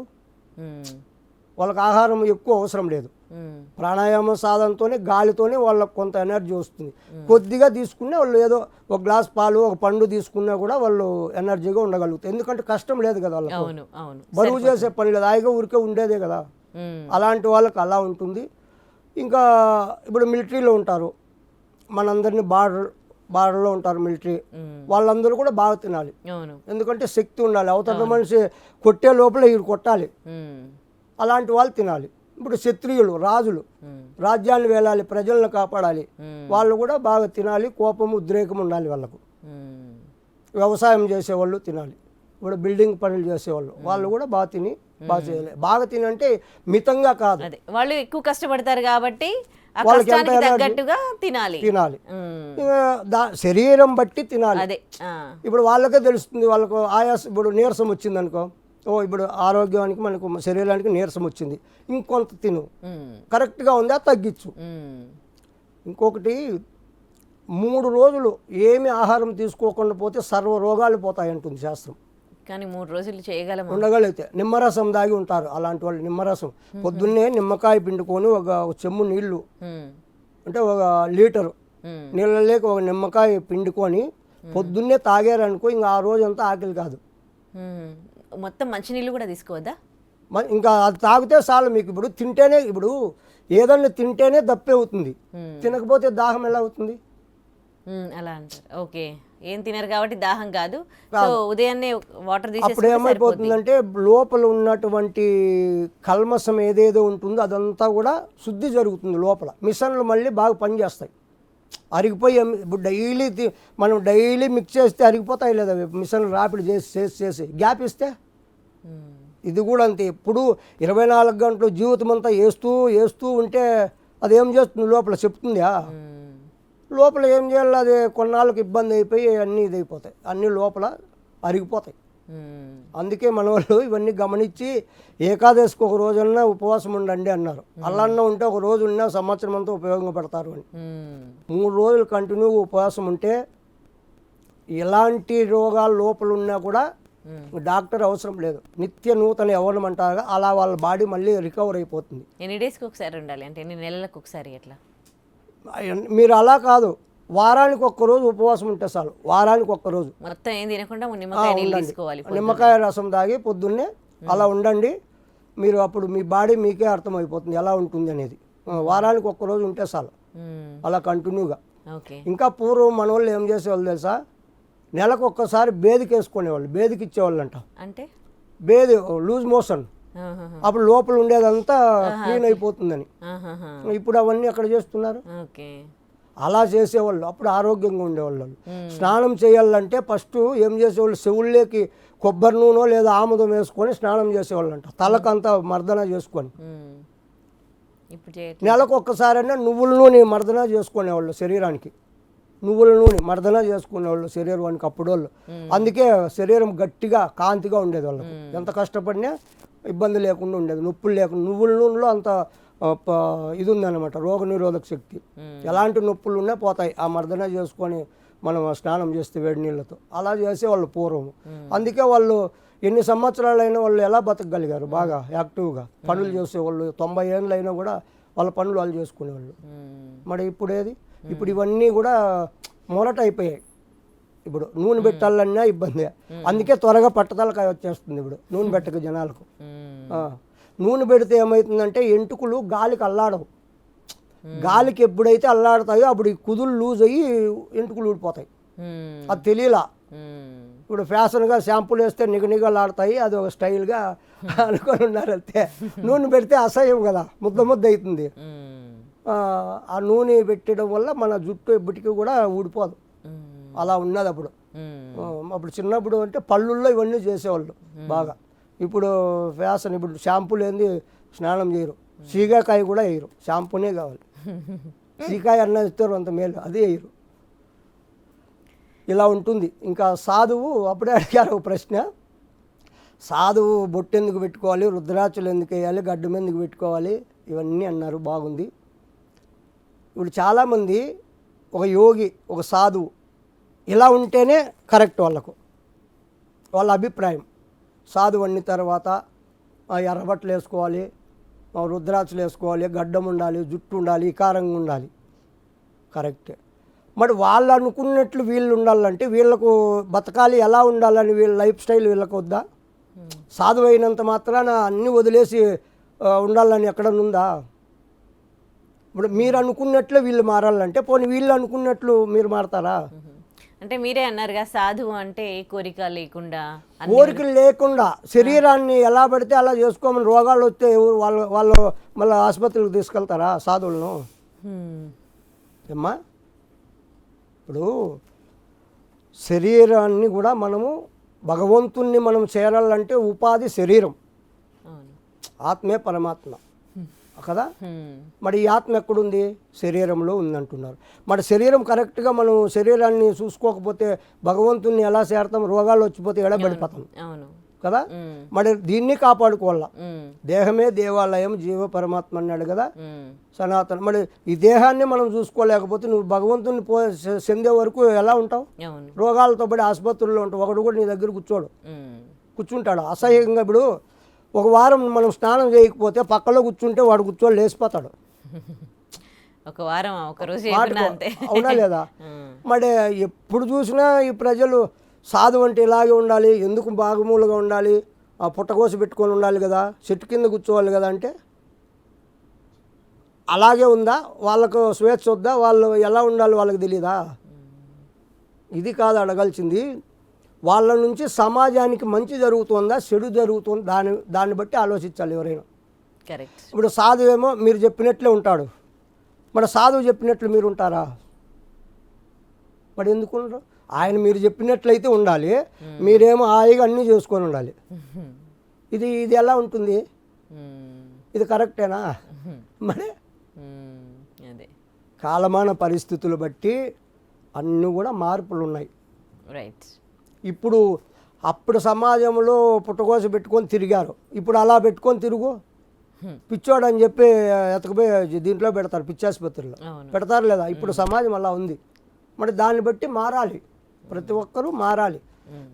వాళ్ళకి ఆహారం ఎక్కువ అవసరం లేదు. ప్రాణాయామ సాధనతోనే గాలితోనే వాళ్ళకు కొంత ఎనర్జీ వస్తుంది. కొద్దిగా తీసుకునే వాళ్ళు ఏదో ఒక గ్లాస్ పాలు, ఒక పండు తీసుకున్నా కూడా వాళ్ళు ఎనర్జీగా ఉండగలుగుతారు. ఎందుకంటే కష్టం లేదు కదా వాళ్ళకు, బరువు చేసే పని లేదు, హాయిగా ఊరికే ఉండేదే కదా. అలాంటి వాళ్ళకి అలా ఉంటుంది. ఇంకా ఇప్పుడు మిలిటరీలో ఉంటారు, మనందరినీ బార్డర్లో ఉంటారు మిలిటరీ, వాళ్ళందరూ కూడా బాగా తినాలి. ఎందుకంటే శక్తి ఉండాలి, అవతల మనిషి కొట్టే లోపల వీరు కొట్టాలి, అలాంటి వాళ్ళు తినాలి. ఇప్పుడు క్షత్రియులు, రాజులు రాజ్యాన్ని వేలాలి, ప్రజలను కాపాడాలి, వాళ్ళు కూడా బాగా తినాలి, కోపం ఉద్రేకం ఉండాలి వాళ్ళకు. వ్యవసాయం చేసేవాళ్ళు తినాలి, ఇప్పుడు బిల్డింగ్ పనులు చేసేవాళ్ళు వాళ్ళు కూడా బాగా తిని బాగా చేయలేదు. బాగా తినంటే మితంగా కాదు, అదే వాళ్ళు ఎక్కువ కష్టపడతారు కాబట్టి ఆ వాళ్ళకి ఎంత కష్టానికి ఎనర్జీ తగ్గట్టుగా తినాలి. తినాలి. శరీరం బట్టి తినాలి. అదే ఇప్పుడు వాళ్ళకే తెలుస్తుంది, వాళ్ళకు ఆయాసం, ఇప్పుడు నీరసం వచ్చింది అనుకో, ఇప్పుడు ఆరోగ్యానికి మనకు శరీరానికి నీరసం వచ్చింది, ఇంకొంత తిను, కరెక్ట్గా ఉందా తగ్గించు. ఇంకొకటి 3 రోజులు ఏమి ఆహారం తీసుకోకుండా పోతే సర్వ రోగాలు పోతాయి అంటుంది శాస్త్రం. కానీ 3 రోజులు చేయగలమా? ఉండగలిగితే నిమ్మరసం దాగి ఉంటారు అలాంటి వాళ్ళు. నిమ్మరసం పొద్దున్నే నిమ్మకాయ పిండుకొని ఒక చెమ్ము నీళ్లు, అంటే 1 లీటరు నీళ్ళలేక ఒక నిమ్మకాయ పిండుకొని పొద్దున్నే తాగారనుకో, ఇంకా ఆ రోజంతా ఆకలి కాదు. మొత్తం మంచినీళ్ళు కూడా తీసుకోవద్దా? ఇంకా అది తాగితే చాలు మీకు. ఇప్పుడు తింటేనే, ఇప్పుడు ఏదన్నా తింటేనే దప్పి అవుతుంది, తినకపోతే దాహం ఎలా అవుతుంది? అలా అంటారు. ఓకే, ఏం తినరు కాబట్టి దాహం కాదు. సో ఉదయాన్నే వాటర్ అప్పుడు తీసేసుకుంటే ఏమైపోతుందంటే లోపల ఉన్నటువంటి కల్మసం ఏదేదో ఉంటుందో అదంతా కూడా శుద్ధి జరుగుతుంది లోపల. మిషన్లు మళ్ళీ బాగా పనిచేస్తాయి. అరిగిపోయి ఇప్పుడు మనం డైలీ మిక్స్ చేస్తే అరిగిపోతాయి లేదా మిషన్లు రాపిడ్ చేసి గ్యాప్ ఇస్తే. ఇది కూడా అంతే, ఎప్పుడు 24 గంటలు జీవితం అంతా వేస్తూ ఉంటే అదేం చేస్తుంది లోపల చెప్తుందా? లోపల ఏం చేయాలి, అది కొన్నాళ్ళకి ఇబ్బంది అయిపోయి అన్నీ ఇదైపోతాయి, అన్నీ లోపల అరిగిపోతాయి. అందుకే మన వాళ్ళు ఇవన్నీ గమనించి ఏకాదశికి 1 రోజన్నా ఉపవాసం ఉండండి అన్నారు. అల్లన్న ఉంటే 1 రోజు ఉన్నా సంవత్సరం అంతా ఉపయోగపడతారు అని. 3 రోజులు కంటిన్యూగా ఉపవాసం ఉంటే ఎలాంటి రోగాలు లోపల ఉన్నా కూడా డాక్టర్ అవసరం లేదు. నిత్య నూతన యవ్వనం అంటారు, అలా వాళ్ళ బాడీ మళ్ళీ రికవర్ అయిపోతుంది. ఎన్ని డేస్కి ఒకసారి ఉండాలి, అంటే ఎన్ని నెలలకు ఒకసారి ఎట్లా? మీరు అలా కాదు, వారానికి 1 రోజు ఉపవాసం ఉంటే చాలు. వారానికి 1 రోజు మొత్తం ఏం తినకుండా నిమ్మకాయ నీళ్ళు తీసుకోవాలి, నిమ్మకాయ రసం తాగి పొద్దున్నే అలా ఉండండి. మీరు అప్పుడు మీ బాడీ మీకే అర్థమైపోతుంది ఎలా ఉంటుంది అనేది. వారానికి 1 రోజు ఉంటే చాలు, అలా కంటిన్యూగా. ఇంకా పూర్వం మన వాళ్ళు ఏం చేసేవాళ్ళు తెలుసా, నెలకు ఒక్కసారి బేదికి వేసుకునేవాళ్ళు, బేదికి ఇచ్చేవాళ్ళు అంట. అంటే బేది లూజ్ మోషన్, అప్పుడు లోపల ఉండేదంతా క్లీన్ అయిపోతుందని. ఇప్పుడు అవన్నీ ఎక్కడ చేస్తున్నారు? అలా చేసేవాళ్ళు, అప్పుడు ఆరోగ్యంగా ఉండేవాళ్ళు. స్నానం చేయాలంటే ఫస్ట్ ఏం చేసేవాళ్ళు, చెవుల్లోకి కొబ్బరి నూనె లేదా ఆముదం వేసుకొని స్నానం చేసేవాళ్ళు అంట, తలకంతా మర్దన చేసుకొని. నెలకు ఒక్కసారైనా నువ్వుల నూనె మర్దన చేసుకునేవాళ్ళు శరీరానికి, నువ్వుల నూనె మర్దన చేసుకునేవాళ్ళు శరీరానికి అప్పుడు వాళ్ళు. అందుకే శరీరం గట్టిగా కాంతిగా ఉండేది వాళ్ళకి. ఎంత కష్టపడినా ఇబ్బంది లేకుండా ఉండేది, నొప్పులు లేకుండా. నువ్వుల నూనెలో అంత ఇది ఉందన్నమాట, రోగ నిరోధక శక్తి. ఎలాంటి నొప్పులు ఉన్నా పోతాయి ఆ మర్దన చేసుకొని మనం స్నానం చేస్తే వేడి నీళ్ళతో. అలా చేసేవాళ్ళు పూర్వం. అందుకే వాళ్ళు ఎన్ని సంవత్సరాలైనా వాళ్ళు ఎలా బతకగలిగారు, బాగా యాక్టివ్గా పనులు చేసేవాళ్ళు. 90 ఏళ్ళు అయినా కూడా వాళ్ళ పనులు వాళ్ళు చేసుకునేవాళ్ళు. మరి ఇప్పుడు ఏది, ఇప్పుడు ఇవన్నీ కూడా మొరట అయిపోయాయి. ఇప్పుడు నూనె పెట్టాలన్నా ఇబ్బంది. అందుకే త్వరగా పట్టదలకాయ వచ్చేస్తుంది ఇప్పుడు నూనె పెట్టక జనాలకు. నూనె పెడితే ఏమవుతుందంటే ఎంటుకలు గాలికి అల్లాడవు. గాలికి ఎప్పుడైతే అల్లాడతాయో అప్పుడు ఈ కుదులు లూజ్ అయ్యి ఎంటుకలు ఊడిపోతాయి. అది తెలియలా. ఇప్పుడు ఫ్యాషన్గా షాంపూలు వేస్తే నిగనిగలాడతాయి, అది ఒక స్టైల్గా అనుకొని ఉన్నారు అంతే. నూనె పెడితే అసహ్యం కదా, ముద్ద అవుతుంది. ఆ నూనె పెట్టడం వల్ల మన జుట్టు ఎప్పటికీ కూడా ఊడిపోదు. అలా ఉన్నది అప్పుడు. అప్పుడు చిన్నప్పుడు అంటే పళ్ళుల్లో ఇవన్నీ చేసేవాళ్ళు బాగా. ఇప్పుడు ఫ్యాషన్, ఇప్పుడు షాంపూలు ఏంది స్నానం చేయరు, సీకాకాయ కూడా వేయరు, షాంపూనే కావాలి. సీకాయ అన్న ఇస్తారు అంత మేలు, అదే వేయరు. ఇలా ఉంటుంది. ఇంకా సాధువు, అప్పుడే అడిగారు ఒక ప్రశ్న, సాధువు బొట్టు ఎందుకు పెట్టుకోవాలి, రుద్రాక్షలు ఎందుకు వేయాలి, గడ్డం ఎందుకు పెట్టుకోవాలి, ఇవన్నీ అన్నారు. బాగుంది. ఇప్పుడు చాలామంది ఒక యోగి, ఒక సాధువు ఇలా ఉంటేనే కరెక్ట్ వాళ్ళకు, వాళ్ళ అభిప్రాయం. సాధువు అన్ని తర్వాత ఎర్రబట్టలు వేసుకోవాలి, రుద్రాక్షలు వేసుకోవాలి, గడ్డం ఉండాలి, జుట్టు ఉండాలి, ఇకారంగా ఉండాలి, కరెక్టే. మరి వాళ్ళు అనుకున్నట్లు వీళ్ళు ఉండాలంటే వీళ్ళకు బతకాలి, ఎలా ఉండాలని వీళ్ళ లైఫ్ స్టైల్ వీళ్ళకు వద్దా? సాధువు అయినంత మాత్రాన అన్నీ వదిలేసి ఉండాలని ఎక్కడనుందా? ఇప్పుడు మీరు అనుకున్నట్లు వీళ్ళు మారాలంటే పోనీ వీళ్ళు అనుకున్నట్లు మీరు మారతారా? అంటే మీరే అన్నారుగా సాధువు అంటే కోరిక లేకుండా, కోరికలు లేకుండా శరీరాన్ని ఎలా పడితే అలా చేసుకోమని, రోగాలు వస్తే వాళ్ళు మళ్ళీ ఆసుపత్రికి తీసుకెళ్తారా సాధువులను? ఏమ్మా, ఇప్పుడు శరీరాన్ని కూడా మనము భగవంతుణ్ణి మనం చేరాలంటే ఉపాధి శరీరం. ఆత్మే పరమాత్మ కదా. మరి ఈ ఆత్మ ఎక్కడుంది? శరీరంలో ఉందంటున్నారు. మరి శరీరం కరెక్ట్గా మనం శరీరాన్ని చూసుకోకపోతే భగవంతుని ఎలా చేరతాం? రోగాలు వచ్చిపోతే ఎడబడిపోతాం కదా. మరి దీన్ని కాపాడుకోవాలా. దేహమే దేవాలయం, జీవ పరమాత్మ అన్నాడు కదా సనాతన. మరి ఈ దేహాన్ని మనం చూసుకోలేకపోతే నువ్వు భగవంతుని చెందే వరకు ఎలా ఉంటావు? రోగాలతో పడి ఆసుపత్రుల్లో ఉంటావు. ఒకడు కూడా నీ దగ్గర కూర్చుంటాడు అసహ్యంగా. ఇప్పుడు ఒక వారం మనం స్నానం చేయకపోతే పక్కలో కూర్చుంటే వాడు కూర్చొని లేచిపోతాడు. ఒక వారం ఒక రోజు అవునా లేదా? మరి ఎప్పుడు చూసినా ఈ ప్రజలు సాధు అంటే ఇలాగే ఉండాలి, ఎందుకు బాగుమూలుగా ఉండాలి, ఆ పుట్టకోసి పెట్టుకొని ఉండాలి కదా, చెట్టు కింద కూర్చోవాలి కదా అంటే అలాగే ఉందా? వాళ్ళకు స్వేచ్ఛ వద్దా? వాళ్ళు ఎలా ఉండాలి వాళ్ళకి తెలీదా? ఇది కాదు అడగాల్సింది. వాళ్ళ నుంచి సమాజానికి మంచి జరుగుతుందా, చెడు జరుగుతుందా, దాన్ని బట్టి ఆలోచించాలి ఎవరైనా. కరెక్ట్. ఇప్పుడు సాధువు ఏమో మీరు చెప్పినట్లే ఉంటాడు. మరి సాధువు చెప్పినట్లు మీరు ఉంటారా? మరి ఎందుకు ఉండరు? ఆయన మీరు చెప్పినట్లయితే ఉండాలి, మీరేమో హాయిగా అన్నీ చేసుకొని ఉండాలి. ఇది ఎలా ఉంటుంది? ఇది కరెక్టేనా? మరి కాలమాన పరిస్థితులు బట్టి అన్నీ కూడా మార్పులు ఉన్నాయి. రైట్. ఇప్పుడు అప్పుడు సమాజంలో పుట్టకోస పెట్టుకొని తిరిగారు, ఇప్పుడు అలా పెట్టుకొని తిరుగు పిచ్చోడు అని చెప్పి ఎతకపోయి దీంట్లో పెడతారు, పిచ్చాసుపత్రిలో పెడతారు లేదా? ఇప్పుడు సమాజం అలా ఉంది. మరి దాన్ని బట్టి మారాలి, ప్రతి ఒక్కరూ మారాలి.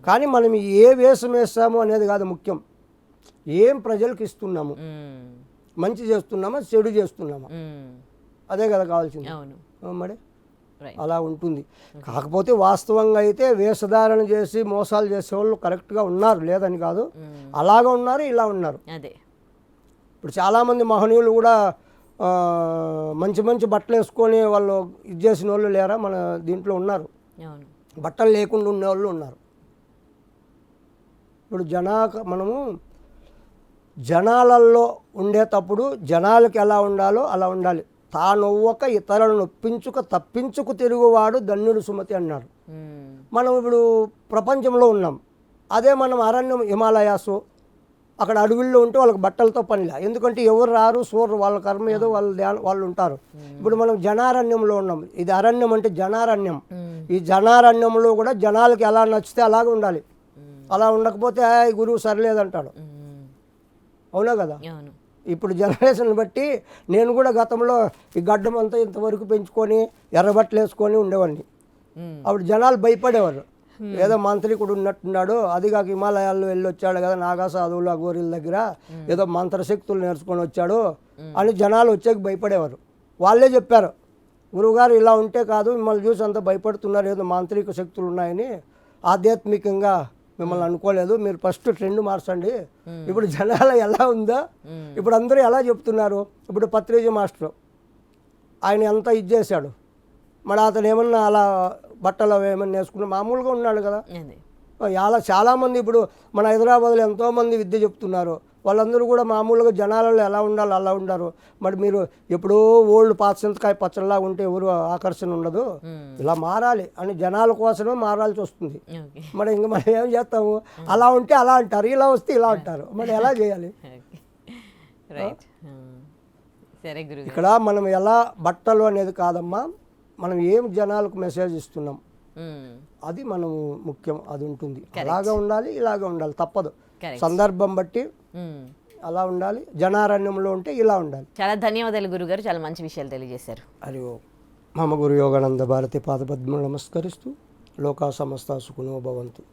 కానీ మనం ఏ వేషం వేస్తాము అనేది కాదు ముఖ్యం, ఏం ప్రజలకు ఇస్తున్నాము, మంచి చేస్తున్నామా చెడు చేస్తున్నామా, అదే కదా కావాల్సింది. మరి అలా ఉంటుంది. కాకపోతే వాస్తవంగా అయితే వేషధారణ చేసి మోసాలు చేసే వాళ్ళు కరెక్ట్గా ఉన్నారు, లేదని కాదు, అలాగా ఉన్నారు, ఇలా ఉన్నారు. అదే ఇప్పుడు చాలామంది మహనీయులు కూడా మంచి మంచి బట్టలు వేసుకొని వాళ్ళు ఇది చేసిన వాళ్ళు లేరా? మన దీంట్లో ఉన్నారు, బట్టలు లేకుండా ఉండేవాళ్ళు ఉన్నారు. ఇప్పుడు మనము జనాలలో ఉండేటప్పుడు జనాలకు ఎలా ఉండాలో అలా ఉండాలి. తానొవ్వక ఇతరులను నొప్పించుక తప్పించుకు తిరుగువాడు ధన్యుడు సుమతి అన్నాడు. మనం ఇప్పుడు ప్రపంచంలో ఉన్నాం, అదే మనం అరణ్యం హిమాలయాసు అక్కడ అడవుల్లో ఉంటే వాళ్ళకి బట్టలతో పనిలే, ఎందుకంటే ఎవరు రారు చూడరు, వాళ్ళ కర్మ ఏదో వాళ్ళు ఉంటారు. ఇప్పుడు మనం జనారణ్యంలో ఉన్నాం, ఇది అరణ్యం అంటే జనారణ్యం. ఈ జనారణ్యంలో కూడా జనాలకి ఎలా నచ్చితే అలాగే ఉండాలి, అలా ఉండకపోతే గురువు సరిలేదంటాడు. అవునా కదా? ఇప్పుడు జనరేషన్ బట్టి నేను కూడా గతంలో ఈ గడ్డం అంతా ఇంతవరకు పెంచుకొని ఎర్రబట్టలు వేసుకొని ఉండేవాడిని. అప్పుడు జనాలు భయపడేవారు, ఏదో మంత్రికుడు ఉన్నట్టున్నాడు, అది కాక హిమాలయాల్లో వెళ్ళి వచ్చాడు కదా నాగా సాధువులు అఘోరీల దగ్గర ఏదో మంత్రశక్తులు నేర్చుకొని వచ్చాడు అని జనాలు వచ్చాక భయపడేవారు. వాళ్ళే చెప్పారు, గురువుగారు ఇలా ఉంటే కాదు, మిమ్మల్ని చూసి అంతా భయపడుతున్నారు, ఏదో మాంత్రిక శక్తులు ఉన్నాయని, ఆధ్యాత్మికంగా మిమ్మల్ని అనుకోలేదు, మీరు ఫస్ట్ ట్రెండ్ మార్చండి. ఇప్పుడు జనాలు ఎలా ఉందో ఇప్పుడు అందరూ ఎలా చెప్తున్నారు. ఇప్పుడు పత్రిజీ మాస్టర్ ఆయన ఎంత ఇది చేశాడు, మరి అతను ఏమన్నా అలా బట్టలు ఏమన్నా వేసుకున్నా మామూలుగా ఉన్నాడు కదా. అలా చాలామంది ఇప్పుడు మన హైదరాబాద్లో ఎంతోమంది విద్య చెప్తున్నారు, వాళ్ళందరూ కూడా మామూలుగా జనాలలో ఎలా ఉండాలో అలా ఉండరు. మరి మీరు ఎప్పుడో ఓల్డ్ పాత చింతకాయ పచ్చడిలాగా ఉంటే ఎవరు ఆకర్షణ ఉండదు, ఇలా మారాలి అని జనాల కోసమే మారాల్సి వస్తుంది. మరి ఇంక మనం ఏం చేస్తాము? అలా ఉంటే అలా అంటారు, ఇలా వస్తే ఇలా అంటారు, మరి ఎలా చేయాలి? ఇక్కడ మనం ఎలా బట్టలు అనేది కాదమ్మా, మనం ఏం జనాలకు మెసేజ్ ఇస్తున్నాం అది మనం ముఖ్యం, అది ఉంటుంది. అలాగా ఉండాలి, ఇలాగా ఉండాలి, తప్పదు, సందర్భం బట్టి అలా ఉండాలి. జనారణ్యంలో ఉంటే ఇలా ఉండాలి. చాలా ధన్యవాదాలు గురుగారు, చాలా మంచి విషయాలు తెలియజేశారు. హరి ఓం. మమ గురు యోగానంద భారతి పాదపద్మం నమస్కరిస్తూ లోకా సమస్త సుఖినో భవంతు.